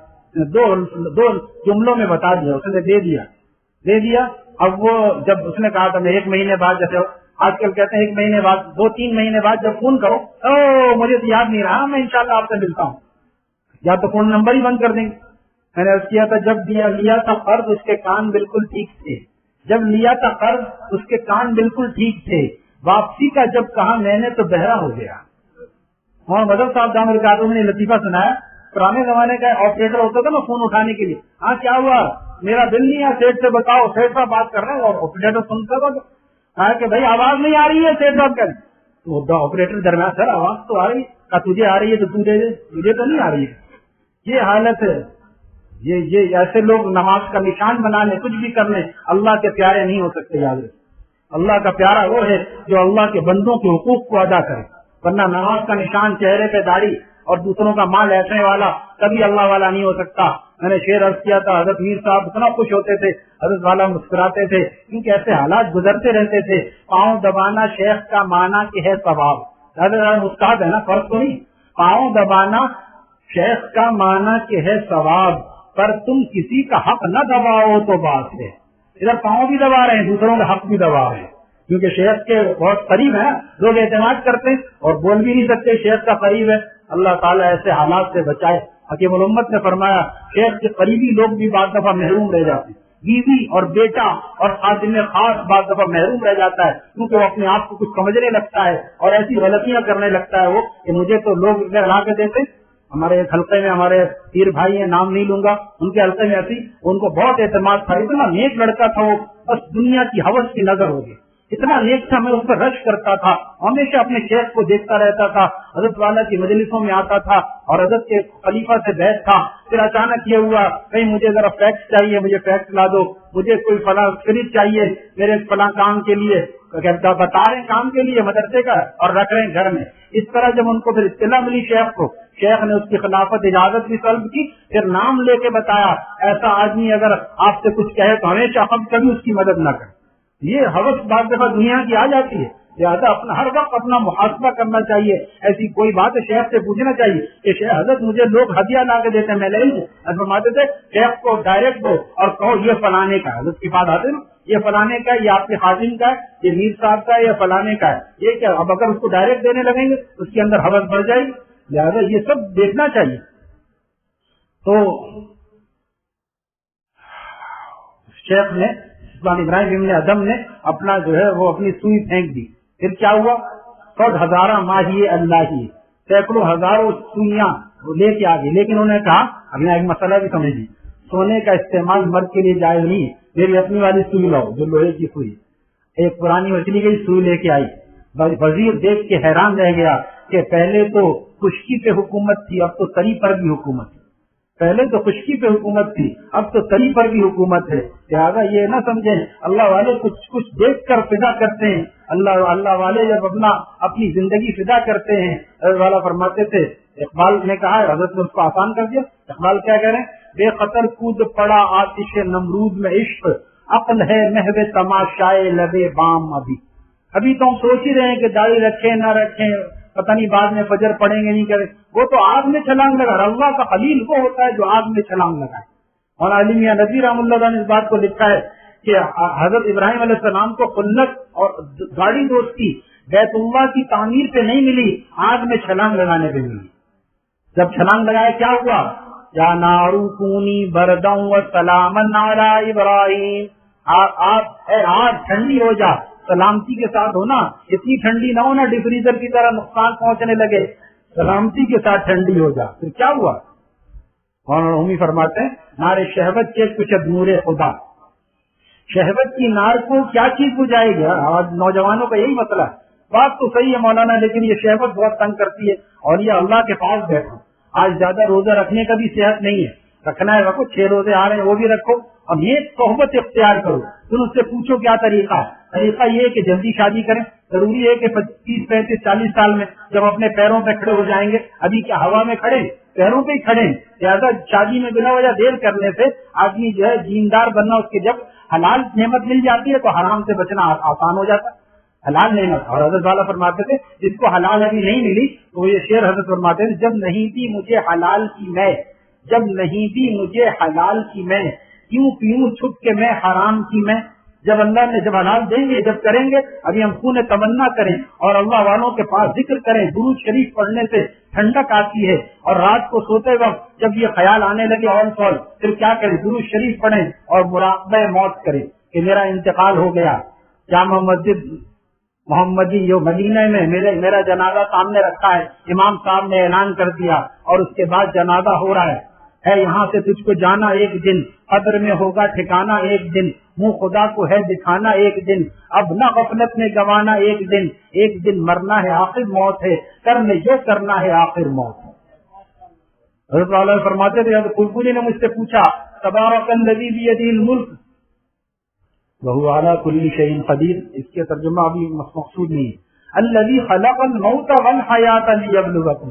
Speaker 1: دو جملوں میں بتا دیا، اس نے دے دیا۔ اب وہ جب اس نے کہا تھا میں 1 مہینے بعد، جیسے آج کل کہتے ہیں 1 مہینے بعد 2-3 مہینے بعد جب فون کرو، مجھے تو یاد نہیں رہا، میں انشاءاللہ آپ سے ملتا ہوں، یا تو فون نمبر ہی بند کر دیں گے۔ میں نے عرض کیا تھا جب لیا تھا قرض اس کے کان بالکل ٹھیک تھے، جب لیا تھا قرض اس کے کان بالکل ٹھیک تھے، واپسی کا جب کہا میں نے تو بہرا ہو گیا۔ اور مدر صاحب دامر کاتب نے لطیفہ سنایا، پرانے زمانے کا آپریٹر ہوتا تھا نا فون اٹھانے کے لیے، ہاں کیا ہوا، میرا بل نہیں ہے، سیٹ سے بتاؤ، سیٹ صاحب بات کر رہے ہیں، اور آپریٹر سنتا تھا کہا کہ بھائی آواز نہیں آ رہی ہے سیٹ صاحب کا، تو آپریٹر درمیان سر آواز تو آ رہی ہے، کہا تجھے آ رہی ہے تو تو دے دے، مجھے تو نہیں آ رہی ہے۔ یہ حالت ہے، یہ ایسے لوگ نماز کا نشان بنا لیں، کچھ بھی کر لیں، اللہ کے پیارے نہیں ہو سکتے۔ یاد رکھیں اللہ کا پیارا وہ ہے جو اللہ کے بندوں کے حقوق کو ادا کرے، ورنہ نماز کا نشان چہرے پہ داڑھی اور دوسروں کا مال ایسے والا کبھی اللہ والا نہیں ہو سکتا۔ میں نے شعر عرض کیا تھا، حضرت میر صاحب اتنا خوش ہوتے تھے، حضرت والا مسکراتے تھے، کیونکہ ایسے حالات گزرتے رہتے تھے۔ پاؤں دبانا شیخ کا معنی کہ ہے ثواب، حضرت استاد ہے نا، فرض تو نہیں۔ پاؤں دبانا شیخ کا معنی کہ ہے ثواب، پر تم کسی کا حق نہ دباؤ تو بات ہے۔ ادھر پاؤں بھی دبا رہے ہیں، دوسروں کا حق بھی دبا رہے ہیں، کیونکہ شیخ کے بہت قریب ہے، لوگ اعتماد کرتے ہیں اور بول بھی نہیں سکتے شیخ کا قریب ہے۔ اللہ تعالیٰ ایسے حالات سے بچائے۔ حکیم الامت نے فرمایا شیخ کے قریبی لوگ بھی بعض دفعہ محروم رہ جاتے ہیں، بیوی اور بیٹا اور خادم خاص بعض دفعہ محروم رہ جاتا ہے، کیونکہ وہ اپنے آپ کو کچھ سمجھنے لگتا ہے اور ایسی غلطیاں کرنے لگتا ہے وہ کہ مجھے تو لوگ لا کے دیتے۔ ہمارے ایک حلقے میں ہمارے پیر بھائی ہیں، نام نہیں لوں گا، ان کے حلقے میں ایسی ان کو بہت اعتماد تھا، اتنا نیک لڑکا تھا وہ، بس دنیا کی حوث کی نظر ہوگی، اتنا نیک تھا، میں اس پر رش کرتا تھا، ہمیشہ اپنے شیخ کو دیکھتا رہتا تھا، حضرت والا کی مجلسوں میں آتا تھا اور حضرت کے خلیفہ سے بیٹھ تھا۔ پھر اچانک یہ ہوا کہیں مجھے ذرا فیکس چاہیے، مجھے فیکس لا دو، مجھے کوئی فلاں فریج چاہیے میرے فلاں کام کے لیے، بتا رہے ہیں کام کے لیے مدرسے کا اور رکھ رہے ہیں گھر میں۔ اس طرح جب ان کو پھر اطلاع ملی شیخ کو، شیخ نے اس کی خلافت اجازت بھی طلب کی، پھر نام لے کے بتایا ایسا آدمی اگر آپ سے کچھ کہے تو ہمیشہ ہم کبھی اس کی مدد نہ کریں۔ یہ حوث بعض دفعہ دنیا کی آ جاتی ہے، لہٰذا اپنا ہر وقت اپنا محاسبہ کرنا چاہیے۔ ایسی کوئی بات ہے شیخ سے پوچھنا چاہیے کہ شیخ حضرت مجھے لوگ ہدیہ لا کے دیتے ہیں، میں لے لوں، فرماتے تھے شیخ کو ڈائریکٹ دو اور کہو یہ فلانے کا ہے، حضرت کی بات آتے نا، یہ فلانے کا ہے، یہ آپ کے خادم کا ہے، یہ میر صاحب کا ہے، یہ فلانے کا ہے، یہ کیا اب اگر اس کو ڈائریکٹ دینے لگیں گے اس کے اندر حوث بڑھ جائے گی، لہٰذا یہ سب دیکھنا چاہیے۔ تو شیخ نے ابراہیم ابن ادم نے اپنا جو ہے وہ اپنی سوئی پھینک دی، پھر کیا ہوا 100,000 ماہی اللہ ہی، سینکڑوں ہزاروں سوئیاں لے کے آ گئی، لیکن انہوں نے کہا اب نے ایک مسئلہ بھی سمجھی، سونے کا استعمال مرد کے لیے جائز نہیں، میری اپنی والی سوئی لاؤ جو لوہے کی سوئی۔ ایک پرانی مچھلی کی سوئی لے کے آئی، وزیر دیکھ کے حیران رہ گیا کہ پہلے تو خشکی پہ حکومت تھی، اب تو تری پر بھی حکومت ہے، پہلے تو خشکی پہ حکومت تھی، اب تو تری پر بھی حکومت ہے. لہٰذا یہ نہ سمجھیں اللہ والے کچھ دیکھ کر فدا کرتے ہیں. اللہ والے جب اپنی زندگی فدا کرتے ہیں. حضرت والا فرماتے تھے، اقبال نے کہا ہے، حضرت نے اس کو آسان کر دیا. اقبال کیا کہہ رہے ہیں؟ بے خطر کود پڑا آتش نمرود میں عشق، عقل ہے محو تماشائے لبے بام. ابھی تو ہم سوچ ہی رہے ہیں کہ داڑھی رکھیں نہ رکھیں، پتہ نہیں بعد میں فجر پڑیں گے نہیں کریں. وہ تو آگ میں چھلانگ لگا. اللہ کا خلیل وہ ہوتا ہے جو آگ میں چھلانگ لگائے. اور عالم یا نبی رحم اللہ نے اس بات کو لکھا ہے کہ حضرت ابراہیم علیہ السلام کو خلت اور گاڑی دوستی بیت اللہ کی تعمیر پہ نہیں ملی، آگ میں چھلانگ لگانے پہ ملی. جب چھلانگ لگایا کیا ہوا؟ یا نارو کونی بردوں و سلامن علی ابراہیم. آگ ٹھنڈی ہو جا، سلامتی کے ساتھ ہونا. اتنی ٹھنڈی نہ ہونا ڈی فریزر کی طرح نقصان پہنچنے لگے. سلامتی کے ساتھ ٹھنڈی ہو جا. پھر کیا ہوا؟ مولانا رومی فرماتے ہیں، نار شہوت کے کچھ نور خدا. شہوت کی نار کو کیا چیز بجھائے گا؟ آج نوجوانوں کا یہی مسئلہ ہے. بات تو صحیح ہے مولانا، لیکن یہ شہوت بہت تنگ کرتی ہے. اور یہ اللہ کے پاس بیٹھو. آج زیادہ روزہ رکھنے کا بھی صحت نہیں ہے. رکھنا ہے رکھو، 6 روزے آ رہے ہیں وہ بھی رکھو. اور یہ صحبت اختیار کرو. پھر اس سے پوچھو کیا طریقہ ہے. طریقہ یہ ہے کہ جلدی شادی کریں. ضروری ہے کہ 25 35 40 سال میں جب اپنے پیروں پہ کھڑے ہو جائیں گے، ابھی کیا ہوا میں کھڑے، پیروں پہ ہی کھڑے. لہٰذا شادی میں بنا وجہ دیر کرنے سے آدمی جو ہے دیندار بننا، اس کے جب حلال نعمت مل جاتی ہے تو حرام سے بچنا آسان ہو جاتا ہے. حلال نعمت. اور حضرت والا فرماتے تھے جس کو حلال ابھی نہیں ملی تو یہ شعر حضرت فرماتے تھے، جب نہیں دی مجھے حلال کی میں، جب نہیں دی مجھے حلال کی میں، کیوں پیوں چھپ کے میں حرام کی میں. جب اللہ نے جب حلال دیں گے، جب کریں گے، ابھی ہم خون تمنا کریں اور اللہ والوں کے پاس ذکر کریں. درود شریف پڑھنے سے ٹھنڈک آتی ہے. اور رات کو سوتے وقت جب یہ خیال آنے لگے اور سول، پھر کیا کریں؟ درود شریف پڑھیں اور مراقبہ موت کریں کہ میرا انتقال ہو گیا. جامع مسجد محمدی جو مدینہ میں میرا جنازہ سامنے رکھا ہے، امام صاحب نے اعلان کر دیا اور اس کے بعد جنازہ ہو رہا ہے یہاں سے تجھ کو جانا ایک دن، قبر میں ہوگا ٹھکانا ایک دن، منہ خدا کو ہے دکھانا ایک دن، اب نہ غفلت میں گوانا ایک دن مرنا ہے آخر موت ہے، کرنے جو کرنا ہے آخر موت ہے. حضرت والا فرماتے تھے، حضرت قلقلی نے مجھ سے پوچھا، تبارک الذی بیدہ الملک وہو علی کل شیء قدیر. اس کے ترجمہ ابھی مقصود نہیں ہے. الذی خلق الموت والحیات لیبلوکم،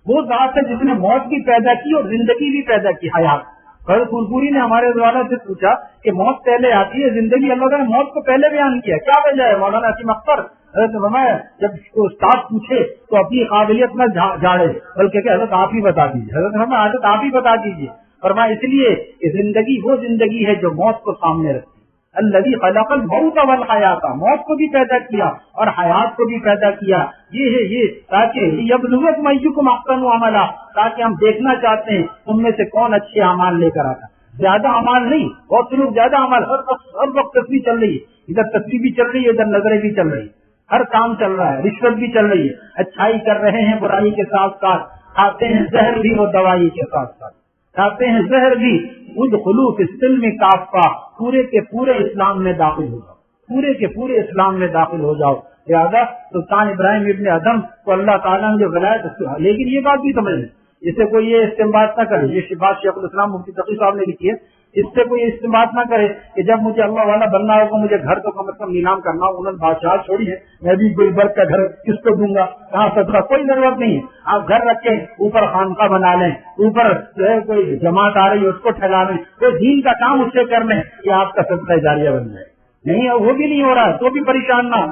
Speaker 1: وہ ذات ہے جس نے موت بھی پیدا کی اور زندگی بھی پیدا کی، حیات. حضرت قلقلی نے ہمارے والا سے پوچھا کہ موت پہلے آتی ہے زندگی، اللہ تعالیٰ نے موت کو پہلے بیان کیا، کیا وجہ ہے؟ مولانا حکیم اختر حضرت فرمایا، جب استاد پوچھے تو اپنی قابلیت نہ جھاڑے بلکہ کہ حضرت آپ ہی بتا دیجیے. حضرت فرمایا حضرت آپ ہی بتا دیجیے. فرمایا اس لیے کہ زندگی وہ زندگی ہے جو موت کو سامنے رکھتی. الذی خلق الموت والحیات، موت کو بھی پیدا کیا اور حیات کو بھی پیدا کیا. یہ تاکہ یبلوکم ایکم احسن عملا، تاکہ ہم دیکھنا چاہتے ہیں ان میں سے کون اچھے اعمال لے کر آتا. زیادہ اعمال نہیں، بہت سے لوگ زیادہ اعمال، ہر وقت تصویر چل رہی ہے، ادھر تصویر بھی چل رہی ہے، ادھر نظریں بھی چل رہی ہے، ہر کام چل رہا ہے، رشوت بھی چل رہی ہے، اچھائی کر رہے ہیں برائی کے ساتھ ساتھ، کھاتے ہیں زہر بھی وہ دوائی کے ساتھ ساتھ کھاتے ہیں زہر بھی. ادخلوا فی السلم کافہ، پورے کے پورے اسلام میں داخل ہو جاؤ، پورے کے پورے اسلام میں داخل ہو جاؤ. لہٰذا سلطان ابراہیم ابن ادم کو اللہ تعالیٰ نے جو ولایت، لیکن یہ بات بھی سمجھ لیں، اس سے کوئی یہ استنباط نہ کرے، یہ بات شیخ الاسلام مفتی تقی صاحب نے لکھی ہے، اس سے کوئی استنباط نہ کرے کہ جب مجھے اللہ والا بننا ہوگا مجھے گھر تو کم از کم نیلام کرنا ہوگا. انہوں نے بادشاہ چھوڑی ہے، میں بھی گلبرگ کا گھر کس کو دوں گا، کہاں صدقہ، کوئی ضرورت نہیں ہے. آپ گھر رکھیں، اوپر خانقاہ بنا لیں، اوپر جو ہے کوئی جماعت آ رہی ہے اس کو ٹھہرا لیں، کوئی دین کا کام اس سے کر لیں کہ آپ کا صدقہ جاریہ بن جائے. نہیں وہ بھی نہیں ہو رہا ہے تو بھی پریشان نہ.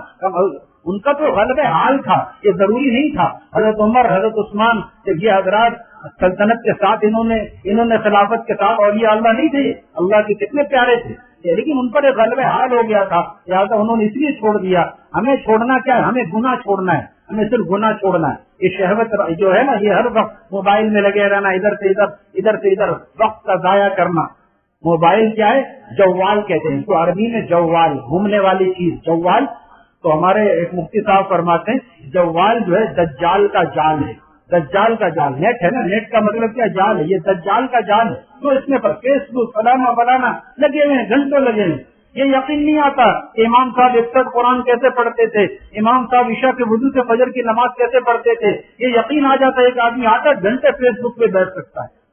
Speaker 1: ان کا تو غلبہ حال تھا، یہ ضروری نہیں تھا. حضرت عمر، حضرت عثمان، یہ حضرات سلطنت کے ساتھ انہوں نے خلافت کے ساتھ اولیاء اللہ نہیں تھے، اللہ کے کتنے پیارے تھے، لیکن ان پر ایک غلبہ حال ہو گیا تھا، لہٰذا انہوں نے اس لیے چھوڑ دیا. ہمیں چھوڑنا کیا ہے؟ ہمیں گناہ چھوڑنا ہے، ہمیں صرف گناہ چھوڑنا ہے. یہ شہوت جو ہے نا، یہ ہر وقت موبائل میں لگے رہنا، ادھر سے ادھر وقت کا ضائع کرنا. موبائل کیا ہے؟ جوال کہتے ہیں، تو عربی میں جوال، گھومنے والی چیز جوال. تو ہمارے ایک مفتی صاحب فرماتے ہیں جوال جو ہے دجال کا جال ہے، دجال کا جال. نیٹ ہے نا، نیٹ کا مطلب کیا؟ جال ہے. یہ دجال کا جال ہے. تو اس میں پر فیس بک فلانا لگے ہوئے ہیں، گھنٹوں لگے ہیں. یہ یقین نہیں آتا کہ امام صاحب اکثر قرآن کیسے پڑھتے تھے، امام صاحب عشاء کے وضو سے فجر کی نماز کیسے پڑھتے تھے. یہ یقین آ جاتا ہے ایک آدمی 8 گھنٹے فیس بک پہ بیٹھ سکتا ہے.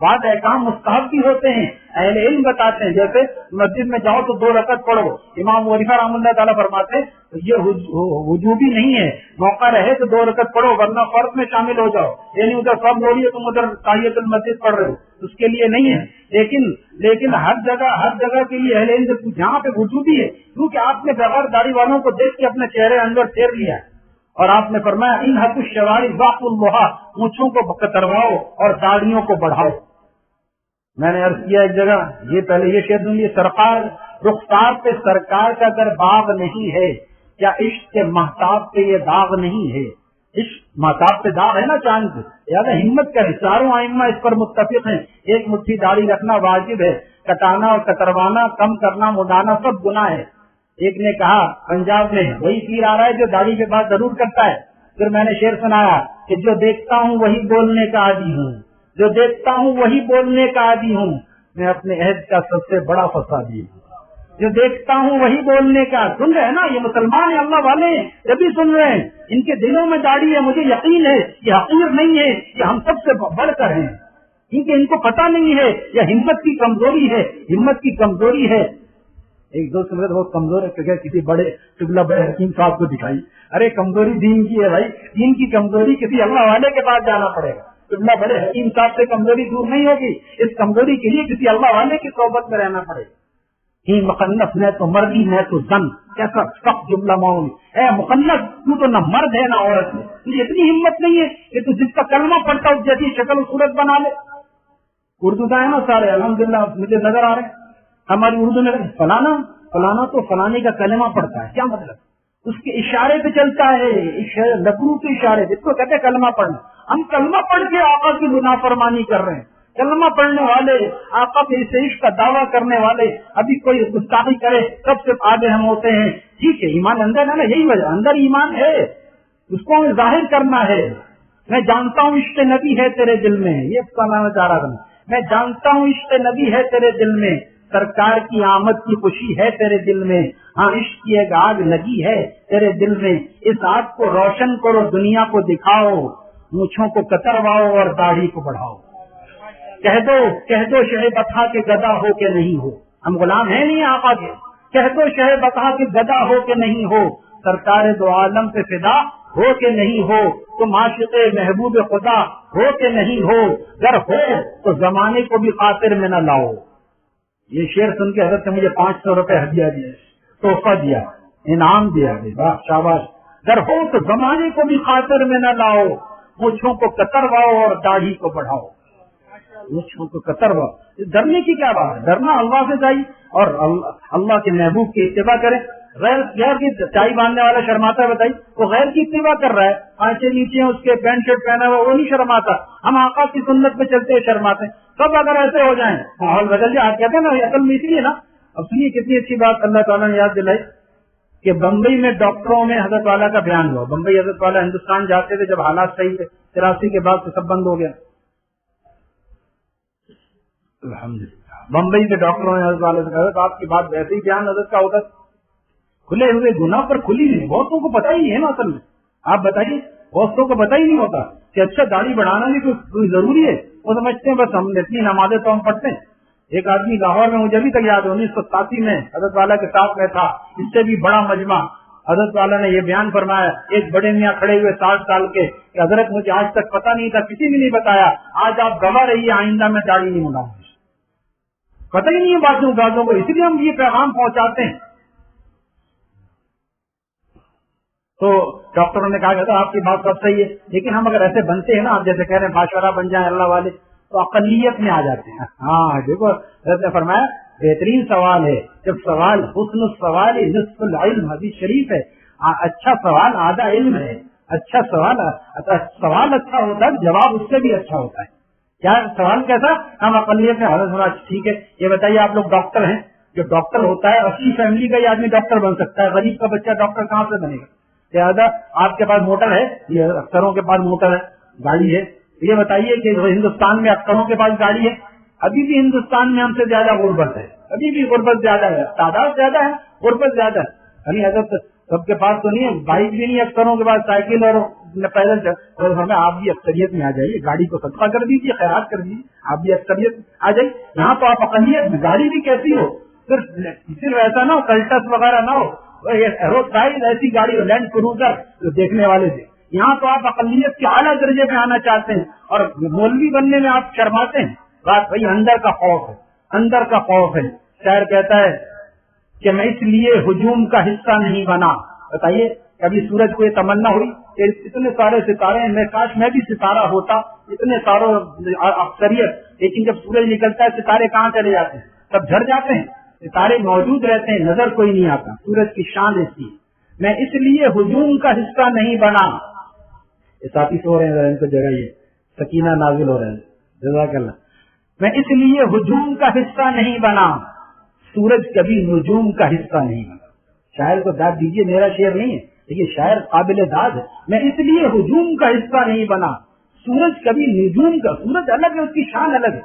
Speaker 1: بعض احکام مستحب بھی ہوتے ہیں، اہل علم بتاتے ہیں، جیسے مسجد میں جاؤ تو 2 رکعت پڑھو، امام ابو حنیفہ رحمۃ اللہ تعالیٰ فرماتے ہیں یہ وجوبی نہیں ہے، موقع رہے تو 2 رکعت پڑھو ورنہ فرض میں شامل ہو جاؤ، یعنی ادھر سب ہو رہی ہے تم ادھر تحیۃ المسجد پڑھ رہے ہو، اس کے لیے نہیں ہے۔ لیکن ہر جگہ کے لیے اہل علم جہاں پہ وجوبی ہے، کیونکہ آپ نے بغیر داڑھی والوں کو دیکھ کے اپنے چہرے اندر پھیر لیا ہے، اور آپ نے فرمایا ان حق الشوارب وقت الوحا، مونچھوں کو کترواؤ اور داڑھیوں کو بڑھاؤ۔ میں نے عرض کیا ایک جگہ، یہ پہلے یہ کہہ دوں، یہ سرکار رخسار پہ سرکار کا اگر باغ نہیں ہے، کیا عشق کے محتاب پہ یہ داغ نہیں ہے؟ عشق محتاب پہ داغ ہے نا چاند پہ، زیادہ ہمت کرے، چاروں ائمہ اس پر متفق ہیں، ایک مٹھی داڑھی رکھنا واجب ہے، کٹانا اور کتروانا، کم کرنا مڈانا سب گناہ ہے۔ ایک نے کہا پنجاب میں وہی پیر آ رہا ہے جو داڑھی کے بعد ضرور کرتا ہے، پھر میں نے شعر سنایا کہ جو دیکھتا ہوں وہی بولنے کا عادی ہوں، جو دیکھتا ہوں وہی بولنے کا عادی ہوں، میں اپنے عہد کا سب سے بڑا فسادی ہوں، جو دیکھتا ہوں وہی بولنے کا۔ سن رہے ہیں نا، یہ مسلمان ہیں، اللہ والے ہیں، یہ بھی سن رہے ہیں، ان کے دلوں میں داڑھی ہے، مجھے یقین ہے یہ حقیر نہیں ہے، یہ ہم سب سے بڑھ کر ہیں، کیونکہ ان کو پتہ نہیں ہے یہ ہمت کی کمزوری ہے، ہمت کی کمزوری ہے۔ ایک دوست میرے بہت کمزور ہے، کہ کسی بڑے قبلہ بڑے حکیم صاحب کو دکھائی، ارے کمزوری دین کی ہے بھائی، دین کی کمزوری کسی اللہ والے کے پاس جانا پڑے گا، قبلہ بڑے حکیم صاحب سے کمزوری دور نہیں ہوگی، اس کمزوری کے لیے کسی اللہ والے کی صحبت میں رہنا پڑے گا۔ ہی مخنث میں تو مردی میں تو زن، کیسا سخت جملہ معاون، اے مخنث تو نہ مرد ہے نہ عورت ہے، تجھے اتنی ہمت نہیں ہے کہ تو جس کا کلمہ پڑھتا اس جیسی شکل و صورت بنا لے۔ اردو کا ہے نا سارے الحمدللہ مجھے نظر آ رہے ہیں، ہماری اردو میں فلانا تو فلانے کا کلمہ پڑھتا ہے، کیا مطلب؟ اس کے اشارے پہ چلتا ہے، لبرو کے اشارے پہ، اس کو کہتے ہیں کلمہ پڑھنا۔ ہم کلمہ پڑھ کے آقا کی نافرمانی کر رہے ہیں، کلمہ پڑھنے والے، آقا کے اس عشق کا دعویٰ کرنے والے، ابھی کوئی گستاخی کرے سب سے آگے ہم ہوتے ہیں۔ ٹھیک ہے، ایمان اندر ہے نا، یہی وجہ، اندر ایمان ہے، اس کو ہمیں ظاہر کرنا ہے۔ میں جانتا ہوں عشق نبی ہے تیرے دل میں، یہ بتانا چاہ رہا تھا میں جانتا ہوں عشق نبی ہے تیرے دل میں، سرکار کی آمد کی خوشی ہے تیرے دل میں، ہاں عشق کی ایک آگ لگی ہے تیرے دل میں، اس آگ کو روشن کرو، دنیا کو دکھاؤ، مونچھوں کو کترواؤ اور داڑھی کو بڑھاؤ۔ کہہ دو شہ بتا کے گدا ہو کہ نہیں ہو، ہم غلام ہیں نہیں آقا کے، کہہ دو شہ بتا کے گدا ہو کہ نہیں ہو، سرکار دو عالم پہ فدا ہو کہ نہیں ہو، تم عاشق محبوب خدا ہو کہ نہیں ہو، گر ہو تو زمانے کو بھی خاطر میں نہ لاؤ۔ یہ شعر سن کے حضرت نے مجھے 500 روپے ہدیہ دیا، تحفہ دیا، انعام دیا، شاباش۔ گر ہو تو زمانے کو بھی خاطر میں نہ لاؤ، مونچھوں کو کترواؤ اور داڑھی کو بڑھاؤ۔ مونچھوں کو کترواؤ، ڈرنے کی کیا بات ہے؟ ڈرنا اللہ سے چاہیے اور اللہ کے محبوب کی اتباع کریں۔ غیر کی چائی باندھنے والا شرماتا ہے، بتائیے، وہ غیر کی اتباع کر رہا ہے، آنچے نیچے اس کے پینٹ شرٹ پہنا ہوا، وہ نہیں شرماتا، ہم آقا کی سنت پہ چلتے ہیں شرماتے ہیں۔ سب اگر ایسے ہو جائیں ماحول بدل جائے، آپ کہتے ہیں نا اصل میں اسی ہے نا۔ اب سنیے کتنی اچھی بات اللہ تعالیٰ نے یاد دلائی کہ بمبئی میں ڈاکٹروں میں حضرت والا کا بیان ہوا۔ بمبئی حضرت والا ہندوستان جاتے تھے جب حالات صحیح تھے، 83 کے بعد سب بند ہو گیا۔ الحمدللہ بمبئی کے ڈاکٹروں نے حضرت والا سے کہا آپ کی بات ویسے ہی بیان حضرت کا ہوتا، کھلے ہوئے گناہ پر کھلی نہیں، بہتوں کو پتہ ہی نہیں ہے نا اصل میں۔ آپ بتائیے، بہتوں کو پتہ ہی نہیں ہوتا کہ اچھا داڑھی بڑھانا بھی کوئی ضروری ہے، وہ سمجھتے ہیں بس ہم اتنی نمازیں تو ہم پڑھتے ہیں۔ ایک آدمی لاہور میں، مجھے ابھی تک یاد ہے، 1987 میں حضرت والا کے ساتھ میں تھا، اس سے بھی بڑا مجمع، حضرت والا نے یہ بیان فرمایا، ایک بڑے میاں کھڑے ہوئے 60 سال کے، کہ حضرت مجھے آج تک پتہ نہیں تھا، کسی نے نہیں بتایا، آج آپ گواہ رہیے آئندہ میں داڑھی نہیں منڈاؤں گی۔ پتہ ہی نہیں ہے باتوں کو، اسی لیے ہم یہ پیغام پہنچاتے ہیں۔ تو ڈاکٹروں نے کہا کہ آپ کی بات سب صحیح ہے، لیکن ہم اگر ایسے بنتے ہیں نا، آپ جیسے کہہ رہے ہیں باشورہ بن جائیں اللہ والے، تو اقلیت میں آ جاتے ہیں۔ ہاں دیکھو حضرت نے فرمایا بہترین سوال ہے، جب سوال حسن السوال نصف العلم، حدیث شریف ہے، اچھا سوال آدھا علم ہے، اچھا سوال اچھا ہوتا ہے، جواب اس سے بھی اچھا ہوتا ہے۔ کیا سوال کیسا؟ ہم اقلیت میں حضرت ٹھیک ہے، یہ بتائیے آپ لوگ ڈاکٹر ہیں، جو ڈاکٹر ہوتا ہے اچھی فیملی کا یہ آدمی ڈاکٹر بن سکتا ہے، غریب کا بچہ ڈاکٹر کہاں سے بنے گا؟ لہٰذا آپ کے پاس موٹر ہے، یہ اکثروں کے پاس موٹر ہے، گاڑی ہے، یہ بتائیے کہ ہندوستان میں اکثروں کے پاس گاڑی ہے، ابھی بھی ہندوستان میں ہم سے زیادہ غربت ہے، ابھی بھی غربت زیادہ ہے، تعداد زیادہ ہے، غربت زیادہ ہے۔ ابھی حضرت سب کے پاس تو نہیں ہے، بائک بھی نہیں، اکثروں کے پاس سائیکل اور پیدل چل ہمیں آپ بھی اکثریت میں آ جائیے, گاڑی کو صدقہ کر دیجیے, خیرات کر دیجیے, آپ بھی اکثریت آ جائیے. یہاں تو آپ اقلیت میں, گاڑی بھی کیسی ہو, صرف ایسا نہ ہو کلٹس وغیرہ نہ ہو, روڈ سائڈ ایسی گاڑی ہو, لینڈ کروزر جو دیکھنے والے تھے. یہاں تو آپ اقلیت کے اعلیٰ درجے پہ آنا چاہتے ہیں اور مولوی بننے میں آپ شرماتے ہیں. بات بھائی اندر کا خوف ہے, اندر کا خوف ہے. شاعر کہتا ہے کہ میں اس لیے ہجوم کا حصہ نہیں بنا. بتائیے کبھی سورج کو یہ تمنا ہوئی کہ اتنے سارے ستارے ہیں, میں کاش میں بھی ستارہ ہوتا, اتنے ساروں اکثریت, لیکن جب سورج نکلتا ہے ستارے کہاں چلے جاتے ہیں, سب جھڑ جاتے ہیں. ستارے موجود رہتے ہیں, نظر کوئی نہیں آتا. سورج کی شان ایسی ہے. میں اس لیے ہجوم کا حصہ نہیں بنا. یہ ساتھی سو رہے ہیں, ان کو جگہ سکینہ نازل ہو رہے ہیں, جزاک اللہ. میں اس لیے ہجوم کا حصہ نہیں بنا, سورج کبھی نجوم کا حصہ نہیں بنا. شاعر کو داد دیجیے, میرا شعر نہیں ہے لیکن شاعر قابل داد ہے. میں اس لیے ہجوم کا حصہ نہیں بنا, سورج کبھی نجوم کا. سورج الگ ہے, اس کی شان الگ ہے.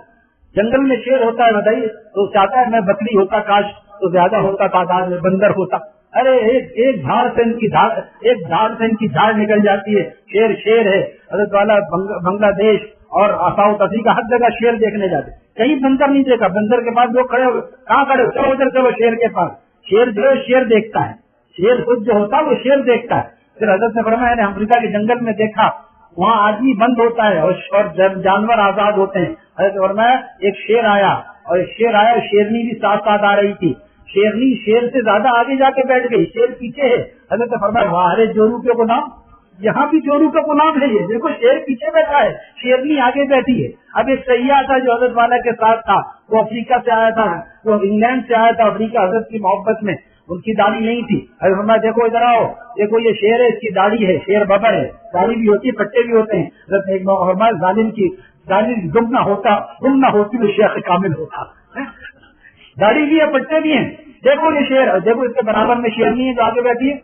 Speaker 1: جنگل میں شیر ہوتا ہے, بتائیے تو چاہتا ہے میں بکری ہوتا, کاش تو زیادہ ہوتا تعداد میں, بندر ہوتا. ارے ایک جھاڑ سے ان کی جھاڑ نکل جاتی ہے. شیر شیر ہے. حضرت والا بنگلہ دیش اور ساؤتھ افریقہ ہر جگہ شیر دیکھنے جاتے, کہیں بندر نہیں دیکھا. بندر کے پاس لوگ کھڑے, کہاں کھڑے, چلو ادھر چلو شیر کے پاس. شیر جو ہے شیر دیکھتا ہے, شیر خود جو ہوتا ہے وہ شیر دیکھتا ہے. پھر حضرت نے فرمایا, نے امریکہ کے جنگل میں دیکھا, وہاں آدمی بند ہوتا ہے اور جانور آزاد ہوتے ہیں. حضرت نے فرمایا ایک شیر آیا, شیرنی بھی ساتھ ساتھ آ رہی تھی. شیرنی شیر سے زیادہ آگے جا کے بیٹھ گئی, شیر پیچھے ہے. حضرت نے فرمایا وہاں جورو کے غلام, یہاں بھی چورو کا غلام ہے. یہ دیکھو شیر پیچھے بیٹھا ہے, شیرنی آگے بیٹھی ہے. اب ایک سیاح تھا جو حضرت والا کے ساتھ تھا, وہ افریقہ سے آیا تھا, وہ انگلینڈ سے آیا تھا افریقہ, حضرت کی محبت میں. ان کی داڑھی نہیں تھی. حضرت فرمایا دیکھو ادھر آؤ, دیکھو یہ شیر ہے, اس کی داڑھی ہے, شیر ببر ہے, داڑھی بھی ہوتی ہے, پٹے بھی ہوتے ہیں. حضرت نے ایک فرمایا ظالم کی داڑھی گم نہ ہوتی وہ شیخ کامل ہوتا. داڑھی بھی ہے, پٹے بھی ہیں. دیکھو یہ شیر, دیکھو اس کے برابر میں شیرنی ہے جو آگے بیٹھی ہے.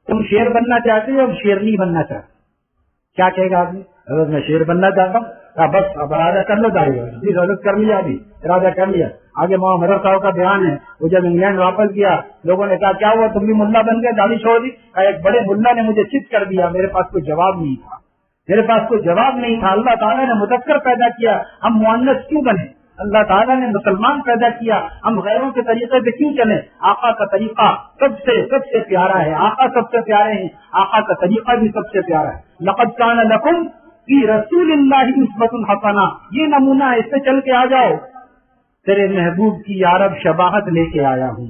Speaker 1: تم شیر بننا چاہتے ہو, شیر نہیں بننا چاہتے, کیا کہے گا آدمی؟ حضرت میں شیر بننا چاہتا ہوں. بس اب ارادہ کر لو, داڑھی حضرت کر لیا, ابھی ارادہ کر لیا. آگے محمد صاحب کا بیان ہے, وہ جب انگلینڈ واپس گیا, لوگوں نے کہا کیا ہوا, تم بھی ملا بن گئے, داڑھی چھوڑ دی. ایک بڑے ملا نے مجھے چت کر دیا, میرے پاس کوئی جواب نہیں تھا. اللہ تعالیٰ نے مذکر پیدا کیا, ہم مؤنث کیوں بنے؟ اللہ تعالیٰ نے مسلمان پیدا کیا, ہم غیروں کے طریقے پہ کیوں چلیں؟ آقا کا طریقہ سب سے پیارا ہے, آقا سب سے پیارے ہیں, آقا کا طریقہ بھی سب سے پیارا ہے. لقد کان لکم فی رسول اللہ اسوۃ حسنہ, یہ نمونہ ہے, اس سے چل کے آ جاؤ. تیرے محبوب کی یارب شباہت لے کے آیا ہوں,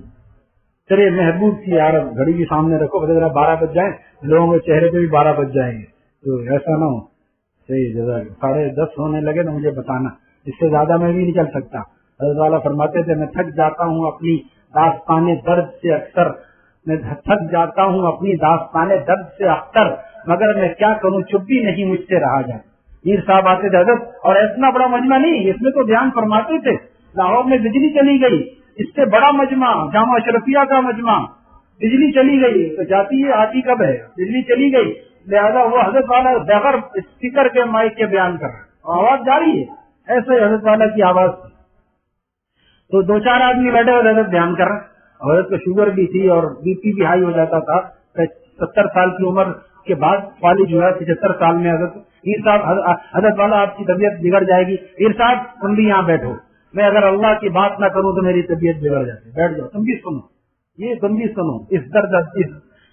Speaker 1: تیرے محبوب کی یارب. گھڑی بھی سامنے رکھو, 12 بج جائیں, لوگوں کے چہرے پہ بھی 12 بج جائیں گے, تو ایسا نہ ہو. صحیح جزاک, 10:30 ہونے لگے تو مجھے بتانا, اس سے زیادہ میں بھی نہیں چل سکتا. حضرت والا فرماتے تھے میں تھک جاتا ہوں اپنی داستان درد سے اکثر, مگر میں کیا کروں, چپ بھی نہیں مجھ سے رہا جائے. میر صاحب آتے تھے حضرت, اور اتنا بڑا مجمع نہیں, اس میں تو بیان فرماتے تھے لاہور میں بجلی چلی گئی, اس سے بڑا مجمع جامعہ اشرفیہ کا مجمع, بجلی چلی گئی تو جاتی ہے آتی کب ہے, بجلی چلی گئی, لہذا وہ حضرت والا بغیر اسپیکر کے مائک کے بیان کر رہے ہیں, آواز جاری ہے, ایسے حضرت والا کی آواز تھی. تو 2-4 آدمی بیٹھے ہوئے حضرت بیان کر رہے ہیں. حضرت کو شوگر بھی تھی اور بی پی بھی ہائی ہو جاتا تھا. 70 سال کی عمر کے بعد فالج ہوا, 75 سال میں حضرت پیر صاحب, حضرت والا آپ کی طبیعت بگڑ جائے گی, پیر صاحب تم بھی یہاں بیٹھو, میں اگر اللہ کی بات نہ کروں تو میری طبیعت بگڑ جاتی, بیٹھ جاؤ, تم بھی سنو, یہ تم بھی سنو.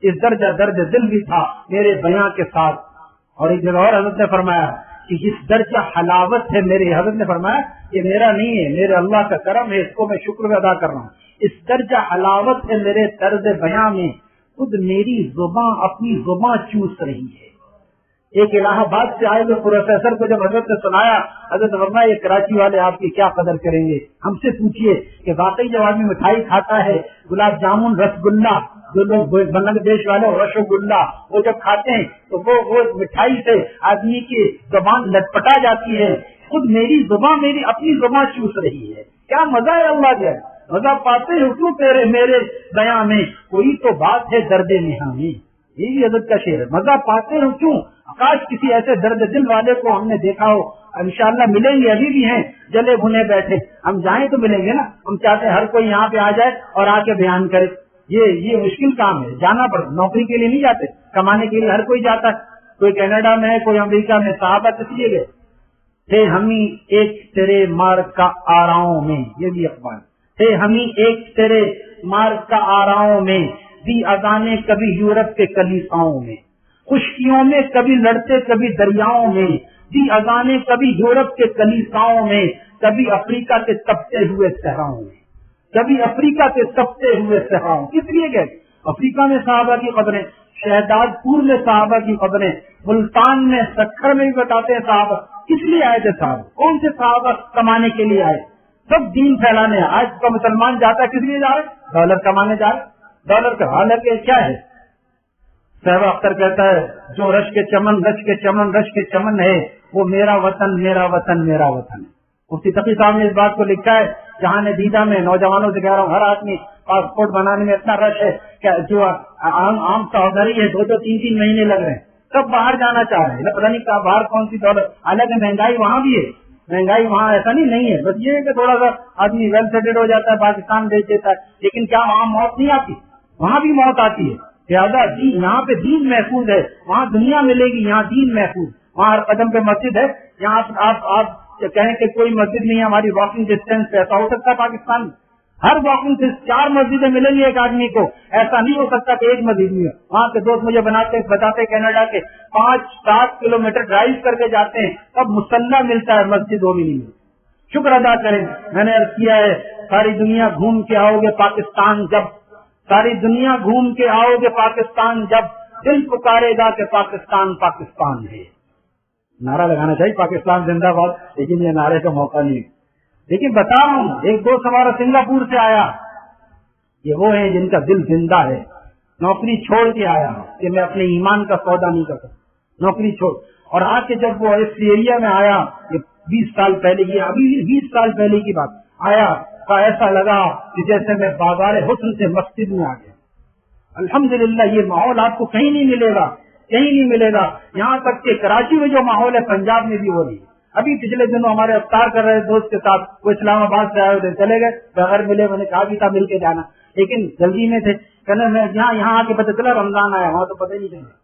Speaker 1: اس درجہ درد دل بھی تھا میرے بیان کے ساتھ. اور ایک جگہ اور حضرت نے فرمایا کہ اس درجہ حلاوت ہے میرے, حضرت نے فرمایا یہ میرا نہیں ہے, میرے اللہ کا کرم ہے, اس کو میں شکر ادا کر رہا ہوں. اس درجہ حلاوت ہے میرے طرز بیاں میں, خود میری زباں اپنی زباں چوس رہی ہے. ایک الہ آباد سے آئے ہوئے پروفیسر کو جب حضرت نے سنایا, حضرت نے فرمایا یہ کراچی والے آپ کی کیا قدر کریں گے, ہم سے پوچھیے کہ واقعی جب آدمی مٹھائی کھاتا ہے, گلاب جامن, رس گلا, جو لوگ بنگلہ دیش والے رس گلا وہ جب کھاتے ہیں تو وہ مٹھائی سے آدمی کی زبان لٹپٹا جاتی ہے. خود میری زبان میری اپنی زبان چوس رہی ہے. کیا مزہ ہے اللہ جائے, مزہ پاتے ہو کیوں تیرے میرے بیان میں, کوئی تو بات ہے درد نہاں میں. یہی حضرت کا شعر ہے, مزہ پاتے ہو کیوں, کاش کسی ایسے درد دل والے کو ہم نے دیکھا ہو. انشاءاللہ ملیں گے, ابھی بھی ہیں جلے بھنے بیٹھے, ہم جائیں تو ملیں گے نا. ہم چاہتے ہیں ہر کوئی یہاں پہ آ جائے اور آ کے بیان کرے, یہ مشکل کام ہے, جانا پڑتا, نوکری کے لیے نہیں جاتے, کمانے کے لیے ہر کوئی جاتا ہے. کوئی کینیڈا میں ہے، کوئی امریکہ میں، صحابہ کس لیے گئے تھے؟ ہمیں ایک تیرے مارگ کا آراؤں میں، یہ بھی اخبار تھے، ہمیں ایک تیرے مارگ کا آراؤں میں، دی اذانے کبھی یورپ کے کلیساؤں میں، خشکیوں میں کبھی لڑتے کبھی دریاؤں میں، دی اذانے کبھی یورپ کے کلیساؤں میں، کبھی افریقہ کے تپتے ہوئے صحراؤں میں، کبھی افریقہ کے تپتے ہوئے صحراؤں۔ کس لیے گئے؟ افریقہ میں صحابہ کی قبریں، شہداد پور میں صحابہ کی قبریں، ملتان میں، سکھر میں بھی بتاتے ہیں صحابہ کس لیے آئے تھے۔ صحابہ کون سے صحابہ کمانے کے لیے آئے؟ سب دین پھیلانے۔ آج کا مسلمان جاتا ہے کس لیے جا رہا ہے؟ ڈالر کمانے جا رہا ہے۔ ڈالر کا حال ہے کیا ہے؟ صحابہ اختر کہتا ہے جو رش کے چمن رش کے چمن رش کے چمن ہے وہ میرا وطن میرا وطن میرا وطن ہے۔ مفتی تقی صاحب نے اس بات کو لکھا ہے، جہاں ندیدہ میں نوجوانوں سے کہہ رہا ہوں، ہر آدمی پاسپورٹ بنانے میں اتنا رش ہے کہ جو عام چودھری ہے 2-3 مہینے لگ رہے ہیں، سب باہر جانا چاہ رہے ہیں، پتہ نہیں کہاں باہر کون سی دولت۔ حالانکہ مہنگائی وہاں بھی ہے، مہنگائی وہاں ایسا نہیں ہے، بس یہ ہے کہ تھوڑا سا آدمی ویل سیٹلڈ ہو جاتا ہے، پاکستان بھیج دیتا ہے، لیکن کیا وہاں موت نہیں آتی؟ وہاں بھی موت آتی ہے۔ لہٰذا یہاں پہ دین محفوظ ہے، وہاں دنیا ملے گی، یہاں دین محفوظ، وہاں ہر قدم پہ مسجد ہے۔ یہاں آپ کہیں کہ کوئی مسجد نہیں ہے، ہماری واکنگ ڈسٹینس پہ، ایسا ہو سکتا ہے پاکستان میں؟ ہر واکنگ سے 4 مسجدیں ملیں گی ایک آدمی کو، ایسا نہیں ہو سکتا کہ ایک مسجد میں۔ وہاں کے دوست مجھے بتاتے کینیڈا کے 5-7 کلومیٹر ڈرائیو کر کے جاتے ہیں، تب مسلح ملتا ہے، مسجد وہ بھی نہیں ملتی۔ شکر ادا کریں، میں نے عرض کیا ہے ساری دنیا گھوم کے آؤ گے پاکستان جب، ساری دنیا گھوم کے آؤ گے پاکستان جب، دل پکارے گا کہ پاکستان پاکستان ہے۔ نعرہ لگانا چاہیے پاکستان زندہ باد، لیکن یہ نعرے کا موقع نہیں۔ لیکن بتا رہا ہوں، ایک دوست ہمارا سنگاپور سے آیا، یہ وہ ہیں جن کا دل زندہ ہے، نوکری چھوڑ کے آیا کہ میں اپنے ایمان کا سودا نہیں کرتا، نوکری چھوڑ، اور آ کے جب وہ اس ایریا میں آیا، یہ 20 سال پہلے کی، ابھی 20 سال پہلے کی بات، آیا تو ایسا لگا کہ جیسے میں بازار حسن سے مسجد میں آ گیا۔ الحمدللہ یہ ماحول آپ کو کہیں نہیں ملے گا، کہیں نہیں ملے گا، یہاں تک کہ کراچی میں جو ماحول ہے پنجاب میں بھی ہو رہی ہے۔ ابھی پچھلے دنوں ہمارے افطار کر رہے دوست کے ساتھ، وہ اسلام آباد سے آئے ہوئے چلے گئے بغیر ملے، میں نے کہا بھی تھا مل کے جانا، لیکن جلدی میں تھے، کہنے میں یہاں آ کے پتہ چلا رمضان آیا، وہاں تو پتہ ہی نہیں چلا۔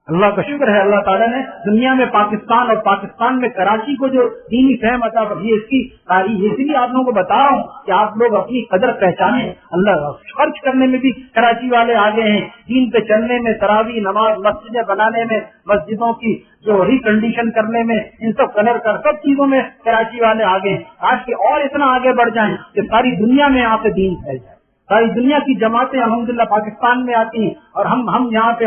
Speaker 1: اللہ کا شکر ہے، اللہ تعالیٰ نے دنیا میں پاکستان اور پاکستان میں کراچی کو جو دینی فہم عطا کی، اس کی تاریخ اسی لیے آپ لوگوں کو بتا رہا ہوں کہ آپ لوگ اپنی قدر پہچانیں۔ اللہ خرچ کرنے میں بھی کراچی والے آگے ہیں، دین پہ چلنے میں، تراویح نماز مسجدیں بنانے میں، مسجدوں کی جو ریکنڈیشن کرنے میں، ان سب کلر کر سب چیزوں میں کراچی والے آگے ہیں۔ آج کے اور اتنا آگے بڑھ جائیں کہ ساری دنیا میں یہاں پہ دین پھیل جائے، ساری دنیا کی جماعتیں الحمدللہ پاکستان میں آتی ہیں، اور ہم یہاں پہ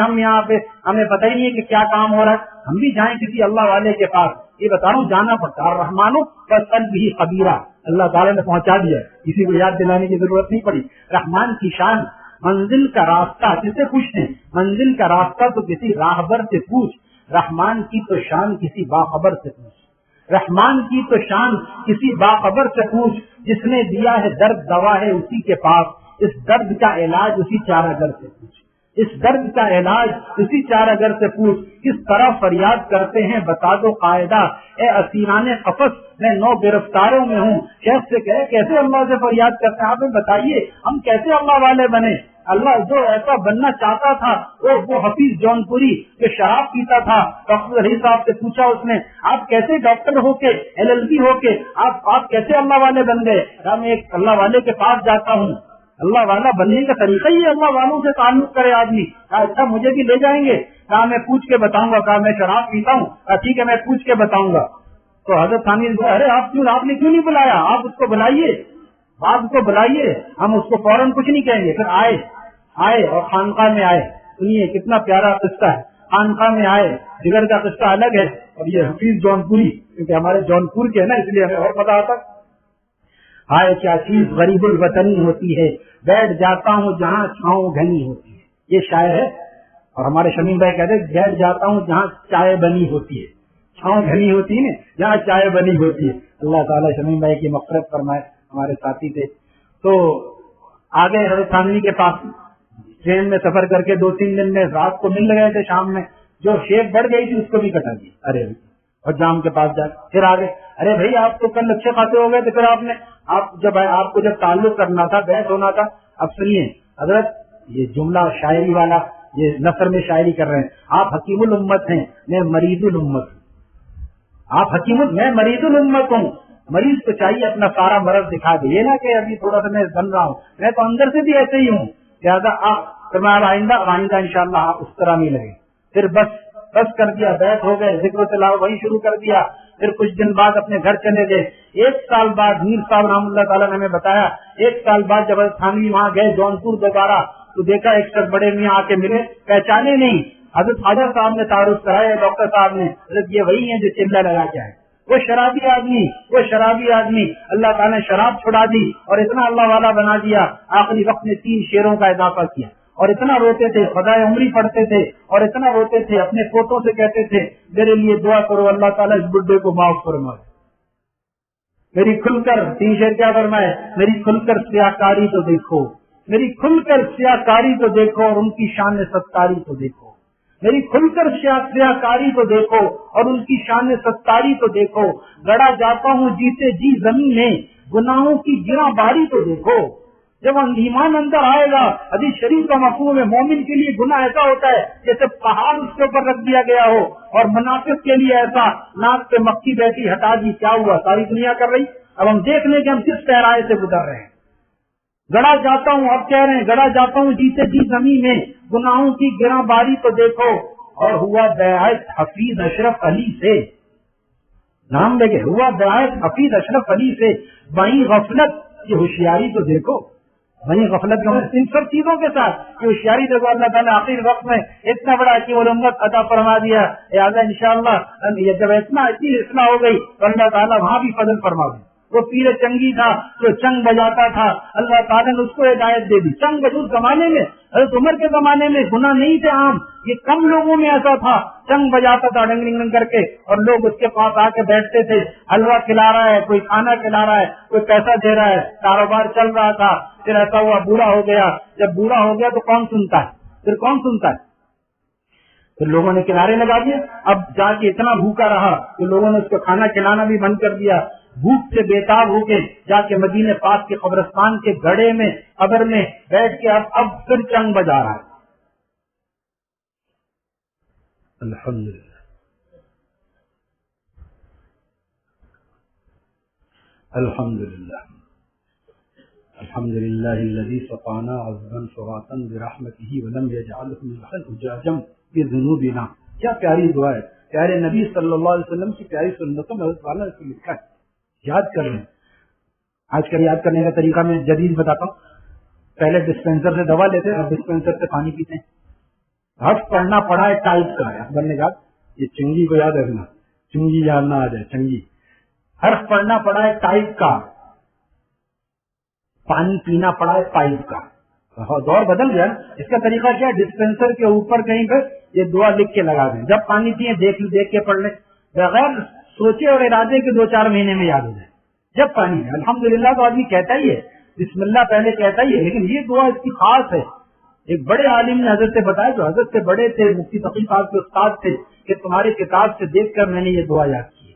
Speaker 1: ہمیں پتہ ہی نہیں ہے کہ کیا کام ہو رہا ہے، ہم بھی جائیں کسی اللہ والے کے پاس۔ یہ بتا رہا ہوں جانا پڑتا ہے، رحمانو فاسأل بھی خبیرہ، اللہ تعالیٰ نے پہنچا دیا، کسی کو یاد دلانے کی ضرورت نہیں پڑی۔ رحمان کی شان، منزل کا راستہ کسے پوچھتے ہیں؟ منزل کا راستہ تو کسی راہبر سے پوچھ، رحمان کی تو شان کسی باخبر سے پوچھ، رحمان کی تو شان کسی باخبر سے پوچھ، جس نے دیا ہے درد دوا ہے اسی کے پاس، اس درد کا علاج اسی چارہ گر سے پوچھ، اس درد کا علاج اسی چارہ گر سے پوچھ، کس طرح فریاد کرتے ہیں بتا دو قاعدہ، اے اسیران قفس میں 9 گرفتاروں میں ہوں۔ شیخ سے کہے کیسے اللہ سے فریاد کرتے ہیں، آپ ہمیں بتائیے ہم کیسے اللہ والے بنے۔ اللہ جو ایسا بننا چاہتا تھا وہ حفیظ جون پوری جو شراب پیتا تھا، ڈاکٹر علی صاحب سے پوچھا اس نے آپ کیسے ڈاکٹر ہو کے LLB ہو کے آپ کیسے اللہ والے بن گئے؟ میں ایک اللہ والے کے پاس جاتا ہوں، اللہ والا بننے کا طریقہ ہی اللہ والوں سے تعلق کرے آدمی۔ اچھا مجھے بھی لے جائیں گے؟ کہا میں پوچھ کے بتاؤں گا۔ کہا میں شراب پیتا ہوں؟ کہا ٹھیک ہے میں پوچھ کے بتاؤں گا۔ تو حضرت ثانی ارے آپ نے کیوں نہیں بلایا؟ آپ اس کو بلائیے، آپ اس کو بلائیے، ہم اس کو فوراً کچھ نہیں کہیں گے۔ پھر آئے اور خانقاہ میں آئے۔ سنیے کتنا پیارا قصہ ہے، خانقاہ میں آئے، جگر کا قصہ الگ ہے، اور یہ حفیظ جون پوری کیونکہ ہمارے جون پور کے نا، اس لیے ہمیں اور پتا آتا۔ ہائے کیا چیز غریب الوطنی ہوتی ہے، بیٹھ جاتا ہوں جہاں چھاؤں گھنی ہوتی ہے، یہ شاعر ہے۔ اور ہمارے شمیم بھائی کہتے ہیں بیٹھ جاتا ہوں جہاں چائے بنی ہوتی ہے، چھاؤں گھنی ہوتی ہے نا، جہاں چائے بنی ہوتی ہے۔ اللہ تعالیٰ شمیم بھائی کی مغفرت فرمائے، ہمارے ساتھی تھے۔ تو آگے حضرت تھانوی کے پاس ٹرین میں سفر کر کے 2-3 دن میں رات کو مل گئے تھے، شام میں جو شیپ بڑھ گئی تھی اس کو بھی کٹا دی، ارے اور جام کے پاس جا پھر آگے، ارے بھائی آپ تو کل اچھے خاصے ہو گئے تھے، پھر آپ کو جب تعلق کرنا تھا، بحث ہونا تھا۔ اب سنیے حضرت، یہ جملہ شاعری والا یہ نثر میں شاعری کر رہے ہیں، آپ حکیم الامت ہیں، میں مریض الامت ہوں. آپ میں مریض الامت ہوں. مریض کو چاہیے اپنا سارا مرض دکھا دے، یہ نہ کہ ابھی تھوڑا سا میں بن رہا ہوں، میں تو اندر سے بھی ایسے ہی ہوں. لہٰذا آپ آئندہ انشاءاللہ آپ اس طرح نہیں لگے. پھر بس کر دیا، بیٹھ ہو گئے، ذکر تلاوت وہی شروع کر دیا. پھر کچھ دن بعد اپنے گھر چلے گئے. 1 سال بعد میر صاحب رحمۃ اللہ تعالیٰ نے ہمیں بتایا، 1 سال بعد جب تھانوی وہاں گئے جونپور دوبارہ، تو دیکھا ایک شخص بڑے میاں آ کے ملے، پہچانے نہیں. حضرت خواجہ صاحب نے تعارف کرایا، ڈاکٹر صاحب نے، حضرت یہ وہی ہیں جو چلہ لگا کے آئے. وہ شرابی آدمی اللہ تعالیٰ نے شراب چھڑا دی اور اتنا اللہ والا بنا دیا. آخری وقت میں 3 شعروں کا اضافہ کیا اور اتنا روتے تھے، خدائے عمری پڑھتے تھے اور اتنا روتے تھے، اپنے پوتوں سے کہتے تھے میرے لیے دعا کرو اللہ تعالیٰ اس بڈھے کو معاف فرمائے. میری کھل کر 3 شعر کیا فرمائے، میری کھل کر سیاکاری تو دیکھو، میری کھل کر سیاکاری تو دیکھو اور ان کی شان ستاری تو دیکھو. میری کھل کر سیاکاری تو دیکھو اور ان کی شان ستاری تو دیکھو. گڑا جاتا ہوں جیتے جی زمین میں، گناہوں کی گراں باری تو دیکھو. جب ایمان اندر آئے گا، حدیث شریف کا مفہوم ہے، مومن کے لیے گناہ ایسا ہوتا ہے جیسے پہاڑ اس کے اوپر رکھ دیا گیا ہو، اور منافق کے لیے ایسا ناک پہ مکھی بیٹھی ہٹا دی، کیا ہوا ساری دنیا کر رہی. اب ہم دیکھ لیں کہ ہم کس پیرائے سے گزر رہے ہیں. گڑا جاتا ہوں، اب کہہ رہے ہیں گڑا جاتا ہوں جیتے جی زمین میں، گناہوں کی گراں باری تو دیکھو. اور ہوا بیعت حفیظ اشرف علی سے، نام لے کے ہوا بیعت حفیظ اشرف علی سے، وہیں غفلت کی ہوشیاری تو دیکھو. وہیں غفلت ان سب چیزوں کے ساتھ کہ ہوشیاری دیکھو. اللہ تعالیٰ آخری وقت میں اتنا بڑا کی علمت عطا فرما دیا. لہٰذا انشاءاللہ جب اتنی اصلاح ہو گئی تو اللہ تعالیٰ وہاں بھی فضل فرما دے. وہ پیر چنگی تھا جو چنگ بجاتا تھا، اللہ تعالیٰ نے اس کو ہدایت دے دی. چنگ بجو زمانے میں، حضرت عمر کے زمانے میں گناہ نہیں تھے عام، یہ کم لوگوں میں ایسا تھا. چنگ بجاتا تھا ڈنگ ڈنگ کر کے، اور لوگ اس کے پاس آ کے بیٹھتے تھے. حلوہ کھلا رہا ہے، کوئی کھانا کھلا رہا ہے، کوئی پیسہ دے رہا ہے، کاروبار چل رہا تھا. پھر ایسا ہوا بوڑھا ہو گیا. جب بوڑھا ہو گیا تو کون سنتا ہے؟ پھر کون سنتا ہے؟ پھر لوگوں نے کنارے لگا دیا. اب جا کے اتنا بھوکا رہا کہ لوگوں نے اس کو کھانا کھلانا بھی بند کر دیا. بھوک سے بےتاب ہو کے جا کے مدینے پاک کے قبرستان کے گڑھے میں قبر میں بیٹھ کے اب پھر چنگ بجا رہا ہے. الحمدللہ الحمدللہ الحمدللہ الذی سقانا عذبا فراتا برحمتہ ولم یجعلہ ملحا اجاجا بذنوبنا. کیا پیاری دعا ہے، پیارے نبی صلی اللہ علیہ وسلم کی پیاری سنتوں میں حضرت والا نے لکھا ہے. یاد کر لیں. آج کل یاد کرنے کا طریقہ میں جدید بتاتا ہوں. پہلے ڈسپینسر سے دوا لیتے اور ڈسپینسر سے پانی پیتے ہیں. حرف پڑھنا پڑا ہے ٹائپ کا ہے. اکبر نے کہا یہ چنگی کو یاد رکھنا، چنگی یاد نہ آ جائے. چنگی حرف پڑھنا پڑا ہے ٹائپ کا، پانی پینا پڑا ہے پائپ کا. دور بدل گیا. اس کا طریقہ کیا ہے، ڈسپینسر کے اوپر کہیں پہ یہ دعا لکھ کے لگا دیں. جب پانی پیئے دیکھ کے پڑھ لیں، بغیر سوچے اور ارادے کے 2-4 مہینے میں یاد ہو جائے. جب پانی ہے الحمدللہ تو آدمی کہتا ہی ہے، بسم اللہ پہلے کہتا ہی ہے، لیکن یہ دعا اس کی خاص ہے. ایک بڑے عالم نے حضرت سے بتایا، جو حضرت سے بڑے تھے، مفتی تقی صاحب کے استاد تھے، کہ تمہاری کتاب سے دیکھ کر میں نے یہ دعا یاد کی.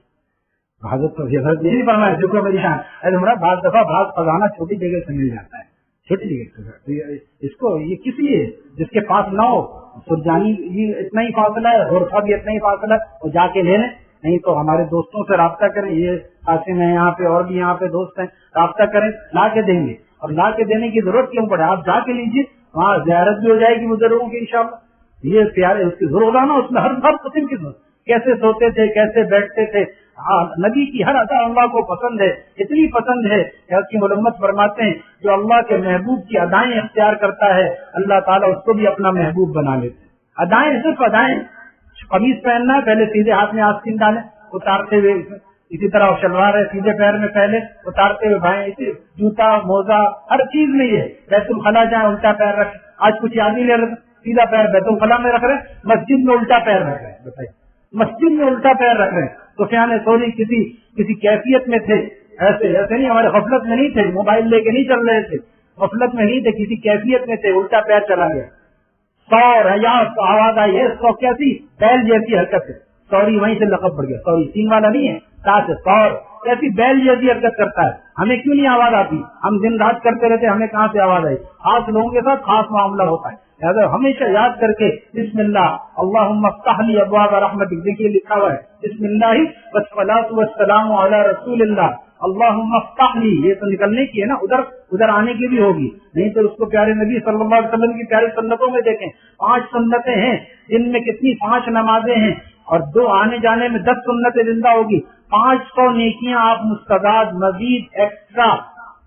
Speaker 1: حضرت یہی فرمایا جو میری شان ہمارا بعض دفعہ بعض خزانہ چھوٹی جگہ سے مل جاتا ہے، چھوٹی جگہ سے. اس کو یہ کس لیے جس کے پاس نہ ہو، سرجانی بھی اتنا ہی فاصلہ ہے، غرفہ بھی اتنا ہی فاصلہ ہے، وہ جا کے لے لیں. نہیں تو ہمارے دوستوں سے رابطہ کریں. یہ قاسم ہے یہاں پہ، اور بھی یہاں پہ دوست ہیں، رابطہ کریں، لا کے دیں گے. اور لا کے دینے کی ضرورت کیوں پڑے، آپ جا کے لیجیے، وہاں زیارت بھی ہو جائے گی بزرگوں کی انشاءاللہ. یہ پیارے اس کی ضرورت ہونا، اس میں ہر قسم کی ضرورت، کیسے سوتے تھے، کیسے بیٹھتے تھے. نبی کی ہر ادا اللہ کو پسند ہے، اتنی پسند ہے کہ اس کی علمت فرماتے ہیں جو اللہ کے محبوب کی ادائیں اختیار کرتا ہے اللہ تعالیٰ اس کو بھی اپنا محبوب بنا لیتے ہیں. ادائیں صرف ادائیں. قمیض پہننا ہے، پہلے سیدھے ہاتھ میں آستین ڈالیں اتارتے ہوئے، اسی طرح شلوار ہے سیدھے پیر میں پہلے اتارتے ہوئے بھائیں، جوتا موزہ ہر چیز میں یہ. بیت الخلا جائیں الٹا پیر رکھ. آج کچھ یاد نہیں لے رہے، سیدھا پیر بیت الخلا میں رکھ رہے ہیں، مسجد میں الٹا پیر رکھ رہے ہیں. بتائیے، مسجد میں الٹا پیر رکھ رہے ہیں. سفیان ثوری کسی کیفیت میں تھے، ایسے نہیں، ہمارے غفلت میں نہیں تھے، موبائل لے کے نہیں چل رہے تھے، غفلت میں نہیں تھے، کسی کیفیت میں تھے، الٹا پیر چلا گیا. سور ہے یا آواز آئی ہے، سو کیسی بیل جیسی حرکت ہے. سوری وہیں سے لقب پڑ گیا. سوری سین والا نہیں ہے، ساتھ ہے سور. کیسی بیل جیسی حرکت کرتا ہے. ہمیں کیوں نہیں آواز آتی؟ ہم دن رات کرتے رہتے، ہمیں کہاں سے آواز آئی؟ خاص لوگوں کے ساتھ خاص معاملہ ہوتا ہے. لہٰذا ہمیشہ یاد کر کے بسم اللہ اللہم افتح لی ابواب رحمتک، دیکھیے لکھا ہوا ہے بسم اللہ والصلاۃ والسلام علی رسول اللہ اللہم افتح لی، یہ تو نکلنے کی ہے نا، ادھر آنے کی بھی ہوگی، نہیں تو اس کو پیارے نبی صلی اللہ علیہ وسلم کی پیاری سنتوں میں دیکھیں، 5 سنتیں ہیں، ان میں کتنی 5 نمازیں ہیں، اور 2 آنے جانے میں 10 سنتیں زندہ ہوگی، 500 نیکیاں آپ مستعد مزید ایکسٹرا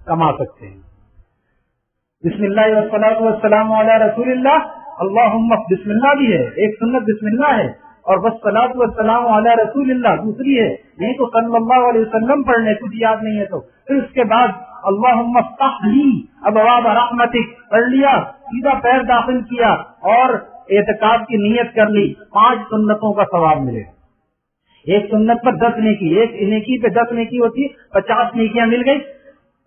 Speaker 1: کما سکتے ہیں۔ بسم اللہ والصلاۃ والسلام علی رسول اللہ، اللہم بسم اللہ بھی ہے، ایک سنت بسم اللہ ہے، اور والصلاۃ والسلام علی رسول اللہ دوسری ہے، نہیں تو صلی اللہ علیہ وسلم پڑھنے کچھ یاد نہیں ہے تو پھر اس کے بعد اللہم افتح لی ابواب رحمتک پڑھ لیا، سیدھا پیر داخل کیا اور اعتکاف کی نیت کر لی، 5 سنتوں کا ثواب ملے گا۔ ایک سنت پر 10 نیکی، ایک نیکی پہ 10 نیکی ہوتی ہے، 50 نیکیاں مل گئی۔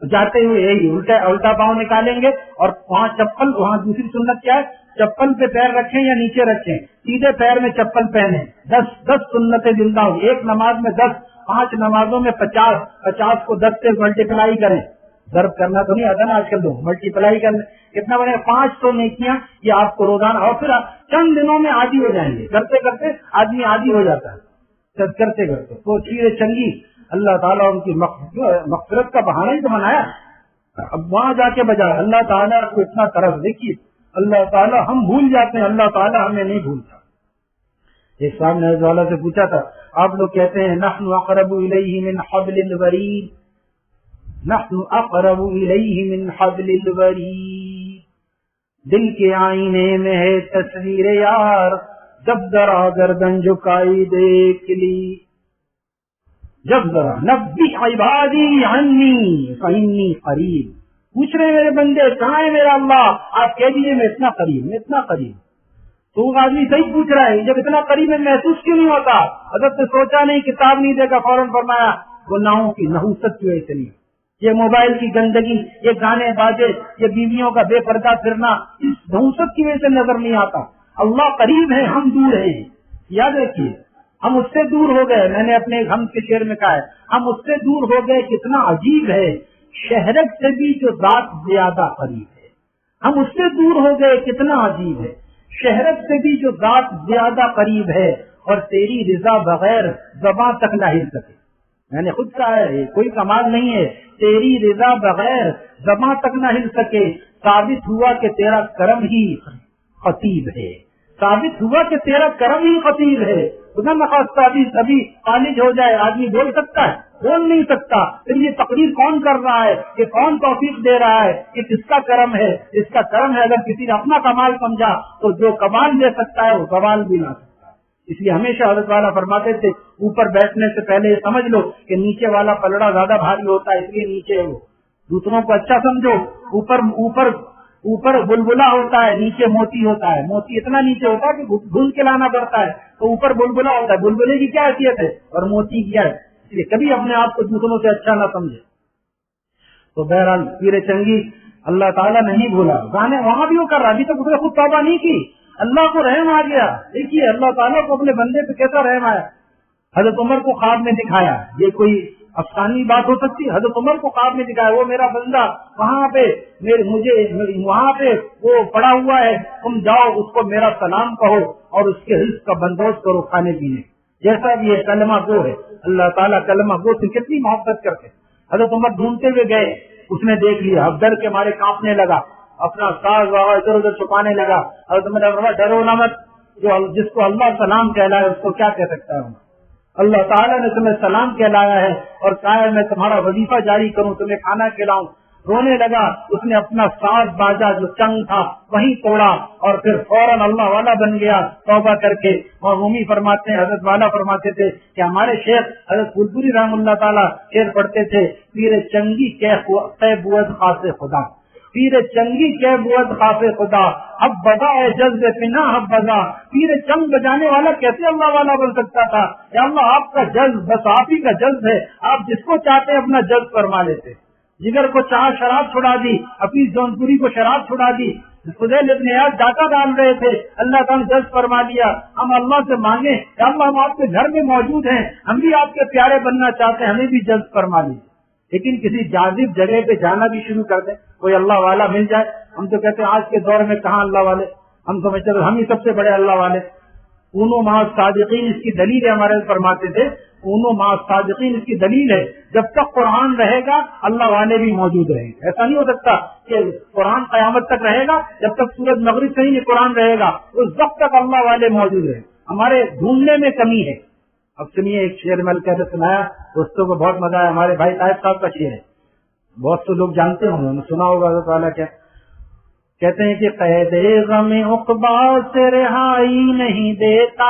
Speaker 1: جاتے ہوئے یہی الٹا پاؤں نکالیں گے، اور وہاں چپل، وہاں دوسری سنت کیا ہے، چپل پہ پیر رکھیں یا نیچے رکھیں، سیدھے پیر میں چپل پہنے، 10 سنتیں زندہ ہوں، ایک نماز میں 10، 5 نمازوں میں 50 کو 10 سے ملٹیپلائی کریں، ضرب کرنا تو نہیں آتا نا آج کل لوگ، ملٹیپلائی کرنا کتنا بنے، 500 نیکیاں یہ آپ کو روزانہ، اور پھر چند دنوں میں عادی ہو جائیں گے، کرتے کرتے آدمی عادی ہو جاتا ہے، کرتے کرتے تو چیزیں چنگی، اللہ تعالیٰ ان کی مغفرت کا بہانہ ہی تو بنایا۔ اب وہاں جا کے بجائے اللہ تعالیٰ کو اتنا طرف دیکھیے، اللہ تعالیٰ ہم بھول جاتے ہیں، اللہ تعالیٰ ہمیں نہیں بھولتا۔ ایک صاحب نے والا سے پوچھا تھا، آپ لوگ کہتے ہیں نحن اقرب الیہ من حبل الورید، نحن اقرب الیہ من حبل الورید، دل کے آئینے میں ہے تصویر یار، جب ذرا گردن جھکائی دیکھ لی، جب ذرا نبی عبادی عنی فانی قریب، پوچھ رہے میرے بندے کہاں ہے میرا اللہ، آپ کہہ دیجیے میں اتنا قریب، میں اتنا قریب۔ تو وہ آدمی صحیح پوچھ رہا ہے، جب اتنا قریب میں محسوس کیوں نہیں ہوتا؟ حضرت نے سوچا نہیں، کتاب نہیں دیکھا، فوراً فرمایا گناہوں کی نحوست کی وجہ سے نہیں، یہ موبائل کی گندگی، یہ گانے باجے، یہ بیویوں کا بے پردہ پھرنا، اس نحوست کی وجہ سے نظر نہیں آتا۔ اللہ قریب ہے، ہم دور ہیں، یاد رکھیے، ہم اس سے دور ہو گئے۔ میں نے اپنے ہم کے شعر میں کہا ہے، ہم اس سے دور ہو گئے، کتنا عجیب ہے، شہرت سے بھی جو ذات زیادہ قریب ہے، ہم اس سے دور ہو گئے، کتنا عجیب ہے، شہرت سے بھی جو ذات زیادہ قریب ہے، اور تیری رضا بغیر زباں تک نہ ہل سکے۔ میں نے خود کہا ہے، کوئی کمال نہیں ہے، تیری رضا بغیر زباں تک نہ ہل سکے، ثابت ہوا کہ تیرا کرم ہی خطیب ہے، ثابت ہوا کہ تیرا کرم ہی خطیب ہے۔ خدا نخواستہ ابھی خالج ہو جائے، آدمی بول سکتا ہے، بول نہیں سکتا، پھر یہ تقریر کون کر رہا ہے، کہ کون توفیق دے رہا ہے، کہ کس کا کرم ہے، اس کا کرم ہے۔ اگر کسی نے اپنا کمال سمجھا تو جو کمال دے سکتا ہے وہ کمال بھی لا سکتا ہے۔ اس لیے ہمیشہ حضرت والا فرماتے تھے، اوپر بیٹھنے سے پہلے یہ سمجھ لو کہ نیچے والا پلڑا زیادہ بھاری ہوتا ہے، اس لیے نیچے ہے وہ، دوسروں کو اچھا سمجھو۔ اوپر بلبلا ہوتا ہے، نیچے موتی ہوتا ہے، موتی اتنا نیچے ہوتا ہے کہ ڈھونڈ کے لانا پڑتا ہے، تو اوپر بلبلا ہوتا ہے، بلبلے کی کیا حیثیت ہے اور موتی کی کیا ہے، اس لیے کبھی اپنے آپ کو دوسروں سے اچھا نہ سمجھے۔ تو بہرحال پیر چنگی اللہ تعالیٰ نہیں بھولا، گانے وہاں بھی وہ کر رہا، ابھی تک اس نے خود توبہ نہیں کی، اللہ کو رحم آ گیا۔ دیکھیے اللہ تعالیٰ کو اپنے بندے پہ کیسا رحم آیا۔ حضرت عمر کو خواب میں دکھایا، یہ کوئی افسانی بات ہو سکتی ہے؟ حضرت عمر کو خواب میں دکھایا، وہ میرا بندہ وہاں پہ وہاں پہ وہ پڑا ہوا ہے، تم جاؤ اس کو میرا سلام کہو اور اس کے رزق کا بندوبست کرو، کھانے پینے جیسا بھی ہے، کلمہ گو ہے، اللہ تعالیٰ کلمہ گو سے کتنی محبت کرتے۔ حضرت عمر ڈھونڈتے ہوئے گئے، اس نے دیکھ لیا، اب ڈر کے مارے کانپنے لگا، اپنا ساز واغ ادھر ادھر چھپانے لگا۔ حضرت عمر نے فرمایا ڈرو نہ مت، جس کو اللہ سلام کہلائے اس کو کیا کہہ سکتا ہے؟ اللہ تعالیٰ نے تمہیں سلام کہلایا ہے اور کہا ہے میں تمہارا وظیفہ جاری کروں، تمہیں کھانا کھلاؤں۔ رونے لگا، اس نے اپنا ساز باجا جو چنگ تھا وہیں توڑا اور پھر فوراً اللہ والا بن گیا توبہ کر کے۔ اور رومی فرماتے ہیں، حضرت والا فرماتے تھے کہ ہمارے شیخ حضرت پھولپوری رحم اللہ تعالیٰ شعر پڑھتے تھے، پیر چنگی کہ بود خاص خدا، پیر چنگی کہ بود خاص خدا، اب بدا ہے جذب پنا اب بدا۔ پیر چنگ بجانے والا کیسے اللہ والا بن سکتا تھا؟ یا اللہ آپ کا جذب بس آپ ہی کا جذب ہے، آپ جس کو چاہتے ہیں اپنا جذب فرما لیتے۔ جگر کو چاہ شراب چھڑا دی، حفیظ جونپوری کو شراب چھڑا دی، فضیل ابن عیاض ڈاکہ ڈال رہے تھے، اللہ تعالیٰ نے جذب فرما لیا۔ ہم اللہ سے مانگے کہ اللہ ہم آپ کے گھر میں موجود ہیں، ہم بھی آپ کے پیارے بننا چاہتے ہیں، ہمیں بھی جذب فرما لیجیے۔ لیکن کسی جاذب جگہ پہ جانا بھی شروع کر دیں، کوئی اللہ والا مل جائے، ہم تو کہتے ہیں آج کے دور میں کہاں اللہ والے، ہم سمجھتے تھے ہم ہی سب سے بڑے اللہ والے. اونو مع الصادقین اس کی دلیل ہے, ہمارے فرماتے تھے اونو مع الصادقین اس کی دلیل ہے. جب تک قرآن رہے گا اللہ والے بھی موجود رہیں گے. ایسا نہیں ہو سکتا کہ قرآن قیامت تک رہے گا, جب تک سورج مغرب سے نہیں قرآن رہے گا اس وقت تک اللہ والے موجود رہیں. ہمارے ڈھونڈنے میں کمی ہے. اب سنیے ایک شعر میں کہتے سنایا, دوستوں کو بہت مزہ آیا. ہمارے بھائی طاہر صاحب کا شعر ہے, بہت سے لوگ جانتے ہوں گے, سنا ہوگا. اللہ تعالیٰ کیا کہتے ہیں کہ قید غم عقبا سے رہائی نہیں دیتا,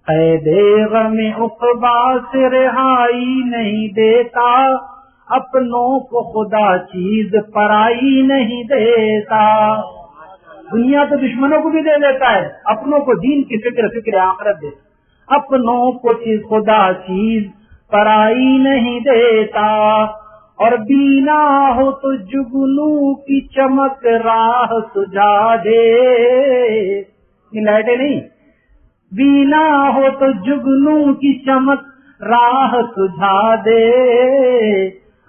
Speaker 1: قید غم عقبا سے رہائی نہیں دیتا, اپنوں کو خدا چیز پرائی نہیں دیتا. دنیا تو دشمنوں کو بھی دے دیتا ہے, اپنوں کو دین کی فکر آخرت دیتا. اپنوں کو خدا چیز پرائی نہیں دیتا, اور بینا ہو تو جگنو کی چمک راہ سجھا دے. یہ لائٹیں نہیں, بینا ہو تو جگنو کی چمک راہ سجھا دے,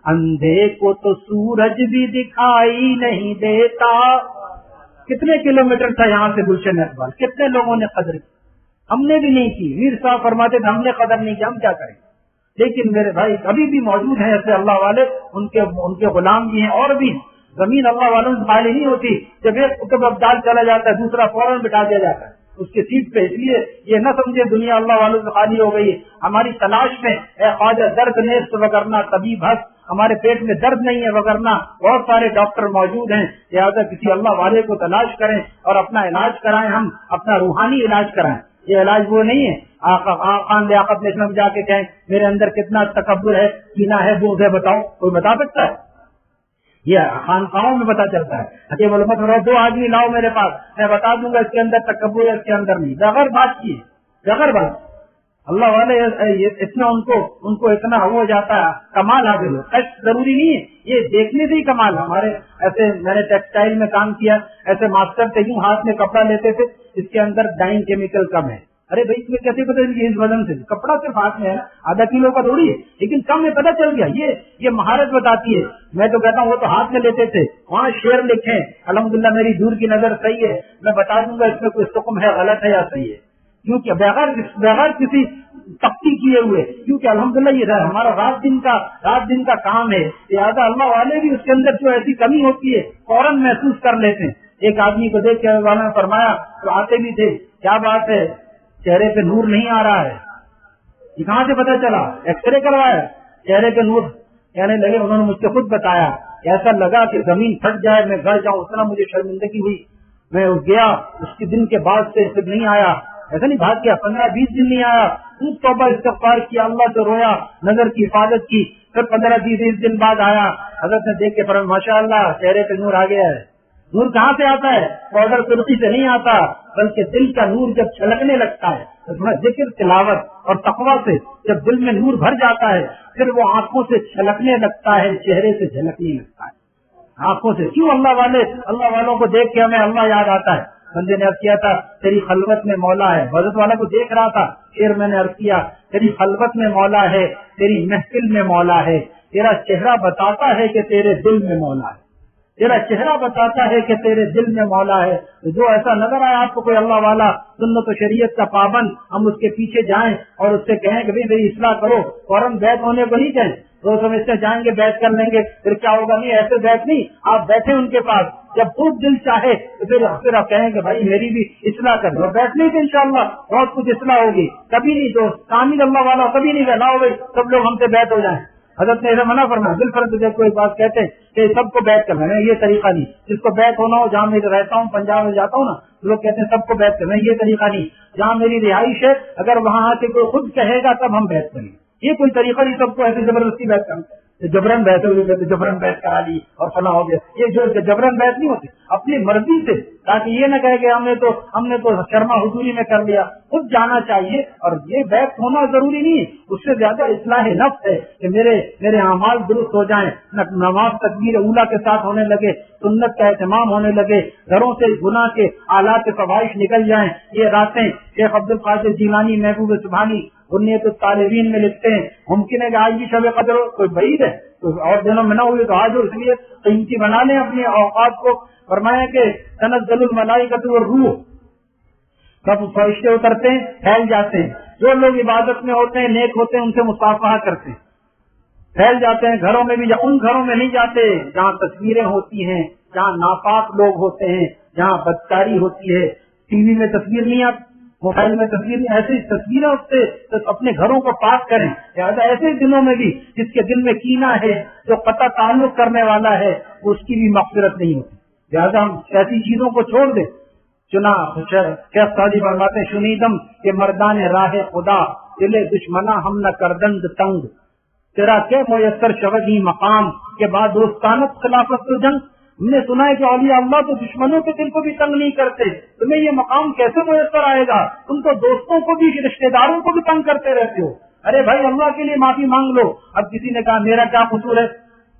Speaker 1: اندھے کو تو سورج بھی دکھائی نہیں دیتا. کتنے کلومیٹر تھا یہاں سے گلشن اقبال, کتنے لوگوں نے قدر کی, ہم نے بھی نہیں کی. میر صاحب فرماتے تھے ہم نے قدر نہیں کی, ہم کیا کریں. لیکن میرے بھائی ابھی بھی موجود ہیں ایسے اللہ والے, ان کے غلام بھی ہیں اور بھی. زمین اللہ والوں سے خالی نہیں ہوتی. جب ایک قطب ابدال چلا جاتا ہے دوسرا فوراً بٹھا دیا جاتا ہے اس کی سیٹ پہ. اس لیے یہ نہ سمجھے دنیا اللہ والوں سے خالی ہو گئی. ہماری تلاش میں اے خواجہ درد نیست وگرنہ طبیب ہست, ہمارے پیٹ میں درد نہیں ہے وگرنہ بہت سارے ڈاکٹر موجود ہیں. لہٰذا کسی اللہ والے کو تلاش کریں اور اپنا علاج کرائیں, ہم اپنا روحانی علاج کرائیں. یہ علاج وہ نہیں ہے خان لیاقت نے جا کے کہیں میرے اندر کتنا تکبر ہے, کینہ ہے, بغض ہے, بتاؤ. کوئی بتا سکتا ہے؟ یہ خانقاہوں میں پتا چلتا ہے. حکیم علماء 2 آدمی لاؤ میرے پاس, میں بتا دوں گا اس کے اندر تکبر ہے اس کے اندر نہیں. بغیر بات کیے, بغیر بات. اللہ والے اتنا ان کو اتنا ہو جاتا ہے, کمال حاصل ہو. ضروری نہیں ہے, یہ دیکھنے سے ہی کمال. ہمارے ایسے میں نے ٹیکسٹائل میں کام کیا, ایسے ماسٹر تھے یوں ہاتھ میں کپڑا لیتے تھے, اس کے اندر ڈائنگ کیمیکل کم ہے. ارے بھائی تمہیں کیسے پتا اس وزن سے کپڑا صرف ہاتھ میں ہے, آدھا کلو کا تھوڑی ہے, لیکن کم میں پتا چل گیا. یہ مہارت بتاتی ہے. میں تو کہتا ہوں وہ تو ہاتھ میں لیتے تھے, وہاں شعر لکھیں الحمدللہ میری دور کی نظر صحیح ہے, میں بتا دوں گا اس میں کوئی حکم ہے غلط ہے یا صحیح ہے, کیونکہ بغیر کسی تختی کیے ہوئے, کیونکہ الحمدللہ یہ ہمارا رات دن کا کام ہے. لہٰذا اللہ والے بھی اس کے اندر جو ایسی کمی ہوتی ہے فوراً محسوس کر لیتے ہیں. ایک آدمی کو دیکھ کے والا نے فرمایا, تو آتے بھی تھے, کیا بات ہے چہرے پہ نور نہیں آ رہا ہے. یہ کہاں سے پتا چلا؟ ایکس رے کروایا, چہرے پہ نور. کہنے لگے انہوں نے مجھ سے خود بتایا, ایسا لگا کہ زمین پھٹ جائے میں گھر جاؤں, اتنا مجھے شرمندگی ہوئی. میں گیا, اس کے دن کے بعد سے پھر نہیں آیا. ایسا نہیں بھاگ گیا, 15-20 دن نہیں آیا. توبہ استغفار کیا, اللہ سے رویا, نظر کی حفاظت کی, پھر 15-20 دن بعد آیا. حضرت نے دیکھ کے فرمایا ماشاء اللہ چہرے پہ نور آ گیا ہے. نور کہاں سے آتا ہے؟ پاؤڈر سرخی سے نہیں آتا, بلکہ دل کا نور جب چھلکنے لگتا ہے تو تھوڑا ذکر تلاوت اور تقویٰ سے جب دل میں نور بھر جاتا ہے پھر وہ آنکھوں سے چھلکنے لگتا ہے, چہرے سے جھلکنے لگتا ہے, آنکھوں سے. کیوں؟ اللہ والوں کو دیکھ کے ہمیں اللہ یاد آتا ہے. بندے نے عرض کیا تھا تیری خلوت میں مولا ہے, حضرت والا کو دیکھ رہا تھا, پھر میں نے عرض کیا تیری خلوت میں مولا ہے, تیری محفل میں مولا ہے, تیرا چہرہ بتاتا ہے کہ تیرے دل میں مولا ہے, تیرا چہرہ بتاتا ہے کہ تیرے دل میں مولا ہے. جو ایسا نظر آیا آپ کو کوئی اللہ والا سنت و شریعت کا پابند, ہم اس کے پیچھے جائیں اور اس سے کہیں کہ میری اصلاح کرو, فوراً بیت ہونے کو نہیں کہیں. تو سمجھتے جائیں گے بیت کر لیں گے پھر کیا ہوگا. نہیں, ایسے بیت نہیں, آپ بیٹھے ان کے پاس, جب خود دل چاہے تو پھر آپ کہیں گے بھائی میری بھی اصلاح کر دو. بیٹھنے سے انشاءاللہ بہت کچھ اصلاح ہوگی. کبھی نہیں تو کامل اللہ والا کبھی نہیں کہنا ہو بھائی سب لوگ ہم سے بیت ہو جائیں. حضرت نے ایسا منع فرمایا. دل فرض جب کوئی بات کہتے ہیں کہ سب کو بیت کرنا ہے, یہ طریقہ نہیں. جس کو بیت ہونا ہو, جہاں میں رہتا ہوں پنجاب میں جاتا ہوں نا, لوگ کہتے ہیں سب کو بیت کرنا ہے, یہ طریقہ نہیں. جہاں میری رہائش ہے اگر وہاں آ کے کوئی خود کہے گا تب ہم بیت کریں, یہ کوئی طریقہ نہیں سب کو ایسے زبردستی بیت کرنا. جبرن بیت ہوئے کہتے جبرن بیت کرا لی اور فلاں ہو گیا. یہ جو جبرن بیت نہیں ہوتے, اپنی مرضی سے, تاکہ یہ نہ کہے کہ ہم نے تو شرما حضوری میں کر لیا. خود جانا چاہیے. اور یہ بیت ہونا ضروری نہیں, اس سے زیادہ اصلاح نفس ہے کہ میرے اعمال درست ہو جائیں, نماز تکبیر اولا کے ساتھ ہونے لگے, سنت کا اہتمام ہونے لگے, گھروں سے گناہ کے آلات فواحش نکل جائیں. یہ راتیں شیخ عبد القادر جیلانی, محبوب سبحانی بنیت الطالبین میں لکھتے ہیں ممکن ہے کہ آج بھی شب قدر ہو، کوئی بعید ہے، کوئی اور دنوں میں نہ ہوئی تو آج ہو، اس لیے قیمتی بنا لیں اپنے اوقات کو. فرمایا کہ تنزل الملائکۃ والروح، کب فرشتے اترتے ہیں پھیل جاتے ہیں، جو لوگ عبادت میں ہوتے ہیں نیک ہوتے ہیں ان سے مصافحہ کرتے ہیں، پھیل جاتے ہیں. گھروں میں بھی ان گھروں میں نہیں جاتے جہاں تصویریں ہوتی ہیں، جہاں ناپاک لوگ ہوتے ہیں، جہاں بدکاری ہوتی ہے. ٹی وی میں تصویر نہیں آتی، موبائل میں تصویر نہیں، ایسی تصویریں اس سے اپنے گھروں کو پاک کریں. لہٰذا ایسے دنوں میں بھی جس کے دل میں کینہ ہے، جو قطع تعلق کرنے والا ہے، اس کی بھی مغفرت نہیں ہوتی. لہٰذا ہم ایسی چیزوں کو چھوڑ دیں. چنا شیخ سعدی فرماتے شنیدم کہ مردان راہ خدا دل دشمنا ہم نہ کردند تنگ، تیرا کہ میسر شوگی مقام کے بعد دوستانت خلافت تو جنگ. ہم نے سنا ہے کہ اولیاء اللہ تو دشمنوں کے دل کو بھی تنگ نہیں کرتے، تمہیں یہ مقام کیسے میسر آئے گا؟ تم تو دوستوں کو بھی رشتے داروں کو بھی تنگ کرتے رہتے ہو. ارے بھائی اللہ کے لیے معافی مانگ لو. اب کسی نے کہا میرا کیا قصور ہے،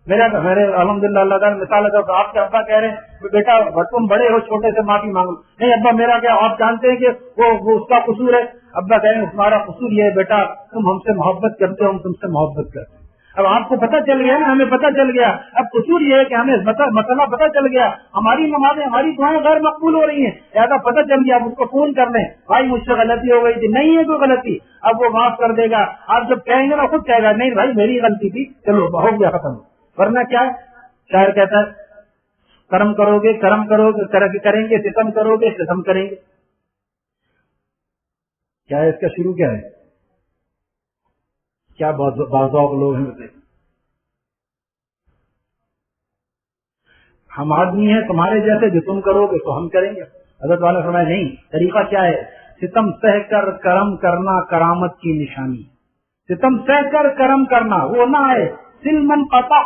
Speaker 1: میرے الحمدللہ اللہ تعالیٰ مثال ہے تو آپ کے ابا کہہ رہے ہیں بیٹا تم بڑے ہو چھوٹے سے معافی مانگو. نہیں ابا میرا کیا، آپ جانتے ہیں کہ وہ اس کا قصور ہے. ابا کہہ رہے ہیں تمہارا قصور یہ ہے بیٹا تم ہم سے محبت کرتے ہو، ہم تم سے محبت کرتے ہیں. اب آپ کو پتہ چل گیا نا، ہمیں پتہ چل گیا. اب قصور یہ ہے کہ ہمیں مسئلہ پتہ چل گیا، ہماری نمازیں ہماری دعائیں غیر مقبول ہو رہی ہیں. لہٰذا پتہ چل گیا، اب اس کو فون کر لیں بھائی مجھ سے غلطی ہو گئی تھی. نہیں ہے کوئی غلطی، اب وہ معاف کر دے گا. آپ جب کہیں گے نا خود کہے گا نہیں بھائی میری غلطی تھی، چلو ہو گیا ختم. ورنہ کیا ہے، شاعر کہتا ہے کرم کرو گے کریں گے، ستم کرو گے ستم کریں گے. کیا ہے اس کا شروع کیا ہے؟ کیا بازوق لوگ ہیں بتائیے. ہم آدمی ہیں تمہارے جیسے، جو تم کرو گے تو ہم کریں گے. حضرت والا فرمایا نہیں، طریقہ کیا ہے؟ ستم سہ کر کرم کرنا کرامت کی نشانی. ستم سہ کر کرم کرنا وہ نہ ہے سل من قطع،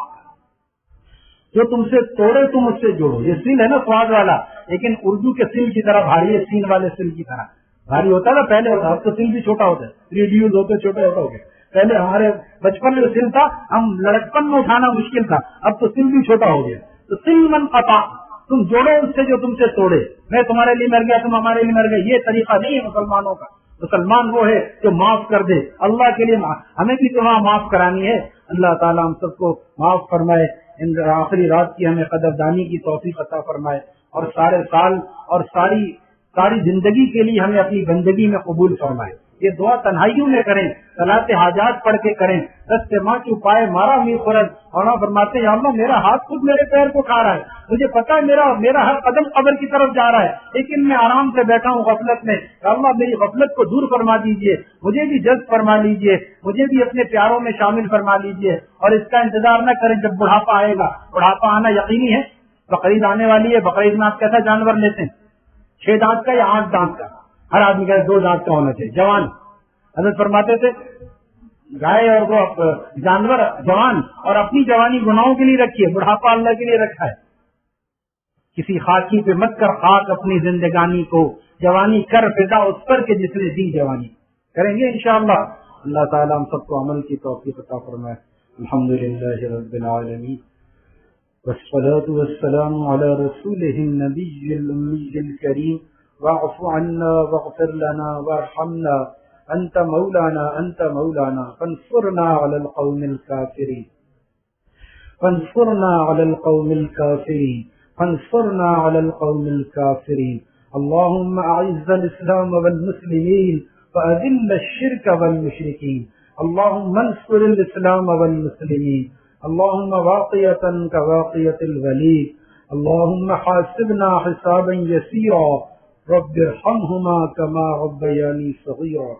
Speaker 1: جو تم سے توڑے تم اس سے جوڑو. یہ سل ہے نا سواد والا، لیکن اردو کے سل کی طرح بھاری ہے، سین والے سل کی طرح بھاری ہوتا ہے نا. پہلے ہوتا، اب تو سل بھی چھوٹا ہوتا ہے، ریڈیوز ہوتے چھوٹے ہوتا ہو گیا. پہلے ہمارے بچپن میں سل تھا، ہم لڑکپن میں اٹھانا مشکل تھا، اب تو سل بھی چھوٹا ہو گیا. تو سل من قطع، تم جوڑو اس سے جو تم سے توڑے. میں تمہارے لیے مر گیا تم ہمارے لیے مر گئے، یہ طریقہ نہیں ہے مسلمانوں کا. مسلمان وہ ہے جو معاف کر دے. اللہ کے لیے ہمیں بھی تو وہاں معاف کرانی ہے. اللہ تعالیٰ ہم سب کو معاف فرمائے، ان آخری رات کی ہمیں قدردانی کی توفیق عطا فرمائے، اور سارے سال اور ساری زندگی کے لیے ہمیں اپنی بندگی میں قبول فرمائے. یہ دعا تنہائیوں میں کریں، صلاۃ حاجات پڑھ کے کریں. دست ماں چپائے مارا می خورد، اور فرماتے ہیں یا اللہ میرا ہاتھ خود میرے پیر کو کھا رہا ہے، مجھے پتا ہے میرا ہر قدم قبر کی طرف جا رہا ہے، لیکن میں آرام سے بیٹھا ہوں غفلت میں. یا اللہ میری غفلت کو دور فرما دیجئے، مجھے بھی جذب فرما لیجئے، مجھے بھی اپنے پیاروں میں شامل فرما لیجئے. اور اس کا انتظار نہ کریں جب بڑھاپا آئے گا. بڑھاپا آنا یقینی ہے. بقرعید آنے والی ہے، بقرعید میں آپ کیسا جانور لیتے ہیں؟ 6 دانت کا یا 8 دانت کا؟ ہر آدمی کا 2 دانت کا ہونا چاہیے. جوان حضرت فرماتے تھے گائے اور وہ جانور جوان، اور اپنی جوانی گناہوں کے لیے رکھیے، بڑھاپا اللہ کے لیے رکھا ہے. کسی خاکی پہ مت کر خاک اپنی زندگانی کو، جوانی کر فدا اس پر کے جس نے دی جوانی. کریں گے انشاءاللہ. اللہ تعالیٰ ہم سب کو عمل کی توفیق عطا فرمائے. الحمدللہ رب العالمین، والصلاة والسلام على رسوله النبي الأمي الكريم. واعف عنا واغفر لنا وارحمنا، أنت مولانا فانصرنا على القوم الكافرين، اللهم أعز الإسلام والمسلمين وأذل الشرك والمشركين. اللهم انصر الإسلام والمسلمين، اللهم واقية كواقية الوليد، اللهم حاسبنا حسابا يسيرا، رب ارحمهما كما ربياني صغيرا.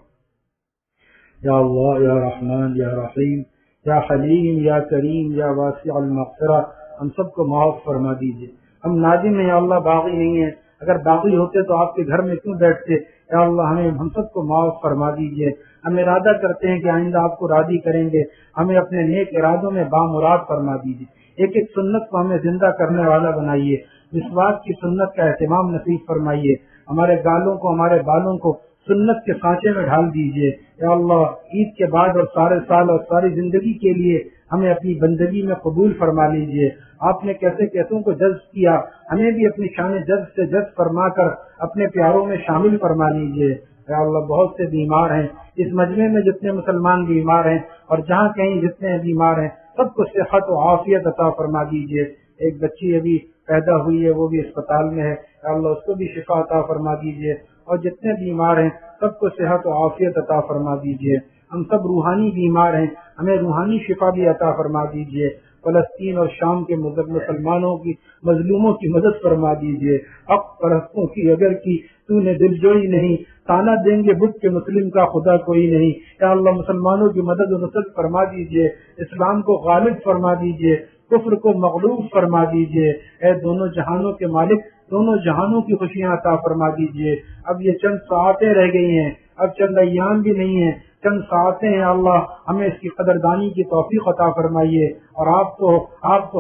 Speaker 1: یا اللہ یا رحمان یا رحیم یا حلیم یا کریم یا واسع المغفرہ، ہم سب کو معاف فرما دیجیے. ہم نادم ہیں یا اللہ، باغی نہیں ہیں. اگر باغی ہوتے تو آپ کے گھر میں کیوں بیٹھتے؟ یا اللہ ہم سب کو معاف فرما دیجیے. ہم ارادہ کرتے ہیں کہ آئندہ آپ کو راضی کریں گے، ہمیں اپنے نیک ارادوں میں بامراد فرما دیجیے. ایک ایک سنت کو ہمیں زندہ کرنے والا بنائیے. مسواک کی سنت کا اہتمام نصیب فرمائیے. ہمارے گالوں کو، ہمارے بالوں کو سنت کے سانچے میں ڈھال دیجیے. یا اللہ عید کے بعد اور سارے سال اور ساری زندگی کے لیے ہمیں اپنی بندگی میں قبول فرما لیجیے. آپ نے کیسے کیسوں کو جذب کیا، ہمیں بھی اپنی شان جذب سے جذب فرما کر اپنے پیاروں میں شامل فرما لیجیے. یا اللہ بہت سے بیمار ہیں اس مجمع میں، جتنے مسلمان بیمار ہیں اور جہاں کہیں جتنے بیمار ہیں سب کو صحت و عافیت عطا فرما دیجیے۔ ایک بچی ابھی پیدا ہوئی ہے وہ بھی اسپتال میں ہے، یا اللہ اس کو بھی شفا عطا فرما دیجیے، اور جتنے بیمار ہیں سب کو صحت و عافیت عطا فرما دیجیے۔ ہم سب روحانی بیمار ہیں، ہمیں روحانی شفا بھی عطا فرما دیجیے۔ فلسطین اور شام کے مسلمانوں کی مظلوموں کی مدد فرما دیجیے۔ حق پرستوں کی اگر کی تو نے دل جوئی نہیں، تانا دیں گے بت کے مسلم کا خدا کوئی نہیں۔ یا اللہ مسلمانوں کی مدد و نصرت فرما دیجیے، اسلام کو غالب فرما دیجیے، کفر کو مغلوب فرما دیجیے۔ اے دونوں جہانوں کے مالک، دونوں جہانوں کی خوشیاں عطا فرما دیجیے۔ اب یہ چند ساعتیں رہ گئی ہیں، اب چند ایام بھی نہیں ہیں، چند ساعتیں ہیں۔ اللہ ہمیں اس کی قدردانی کی توفیق عطا فرمائیے، اور آپ تو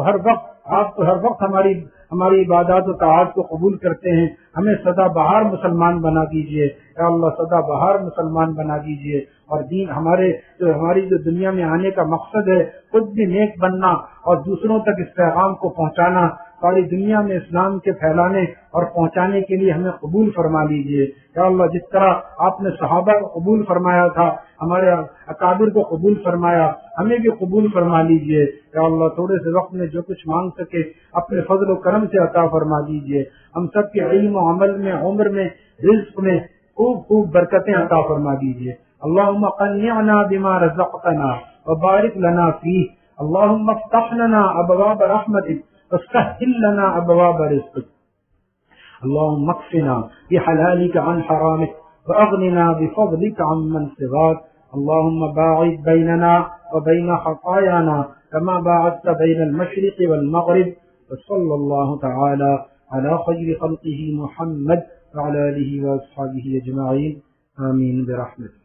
Speaker 1: ہر وقت ہماری عبادات و طاعات کو قبول کرتے ہیں۔ ہمیں سدا بہار مسلمان بنا دیجیے، یا اللہ سدا بہار مسلمان بنا دیجیے، اور دین ہماری جو دنیا میں آنے کا مقصد ہے خود بھی نیک بننا اور دوسروں تک اس پیغام کو پہنچانا، ساری دنیا میں اسلام کے پھیلانے اور پہنچانے کے لیے ہمیں قبول فرما لیجیے۔ یا اللہ جس طرح آپ نے صحابہ کو قبول فرمایا تھا، ہمارے اکابر کو قبول فرمایا، ہمیں بھی قبول فرما لیجیے۔ یا اللہ تھوڑے سے وقت میں جو کچھ مانگ سکے اپنے فضل و کرم سے عطا فرما دیجیے۔ ہم سب کے علم و عمل میں، عمر میں، رزق میں خوب برکتیں عطا فرما دیجیے۔ اللہم قنعنا بما رزقتنا وبارک لنا فیہ، اللہم افتح لنا ابواب رحمتک وافتح لنا ابواب رزقک، اللہم اکفنا بحلالک عن حرامک واغننا بفضلک عمن سواک، اللہم باعد بیننا وبین خطایانا كما باعدت بين المشرق والمغرب، وصلى الله تعالى على خير خلقه محمد وعلى آله وأصحابه أجمعين، آمين برحمته۔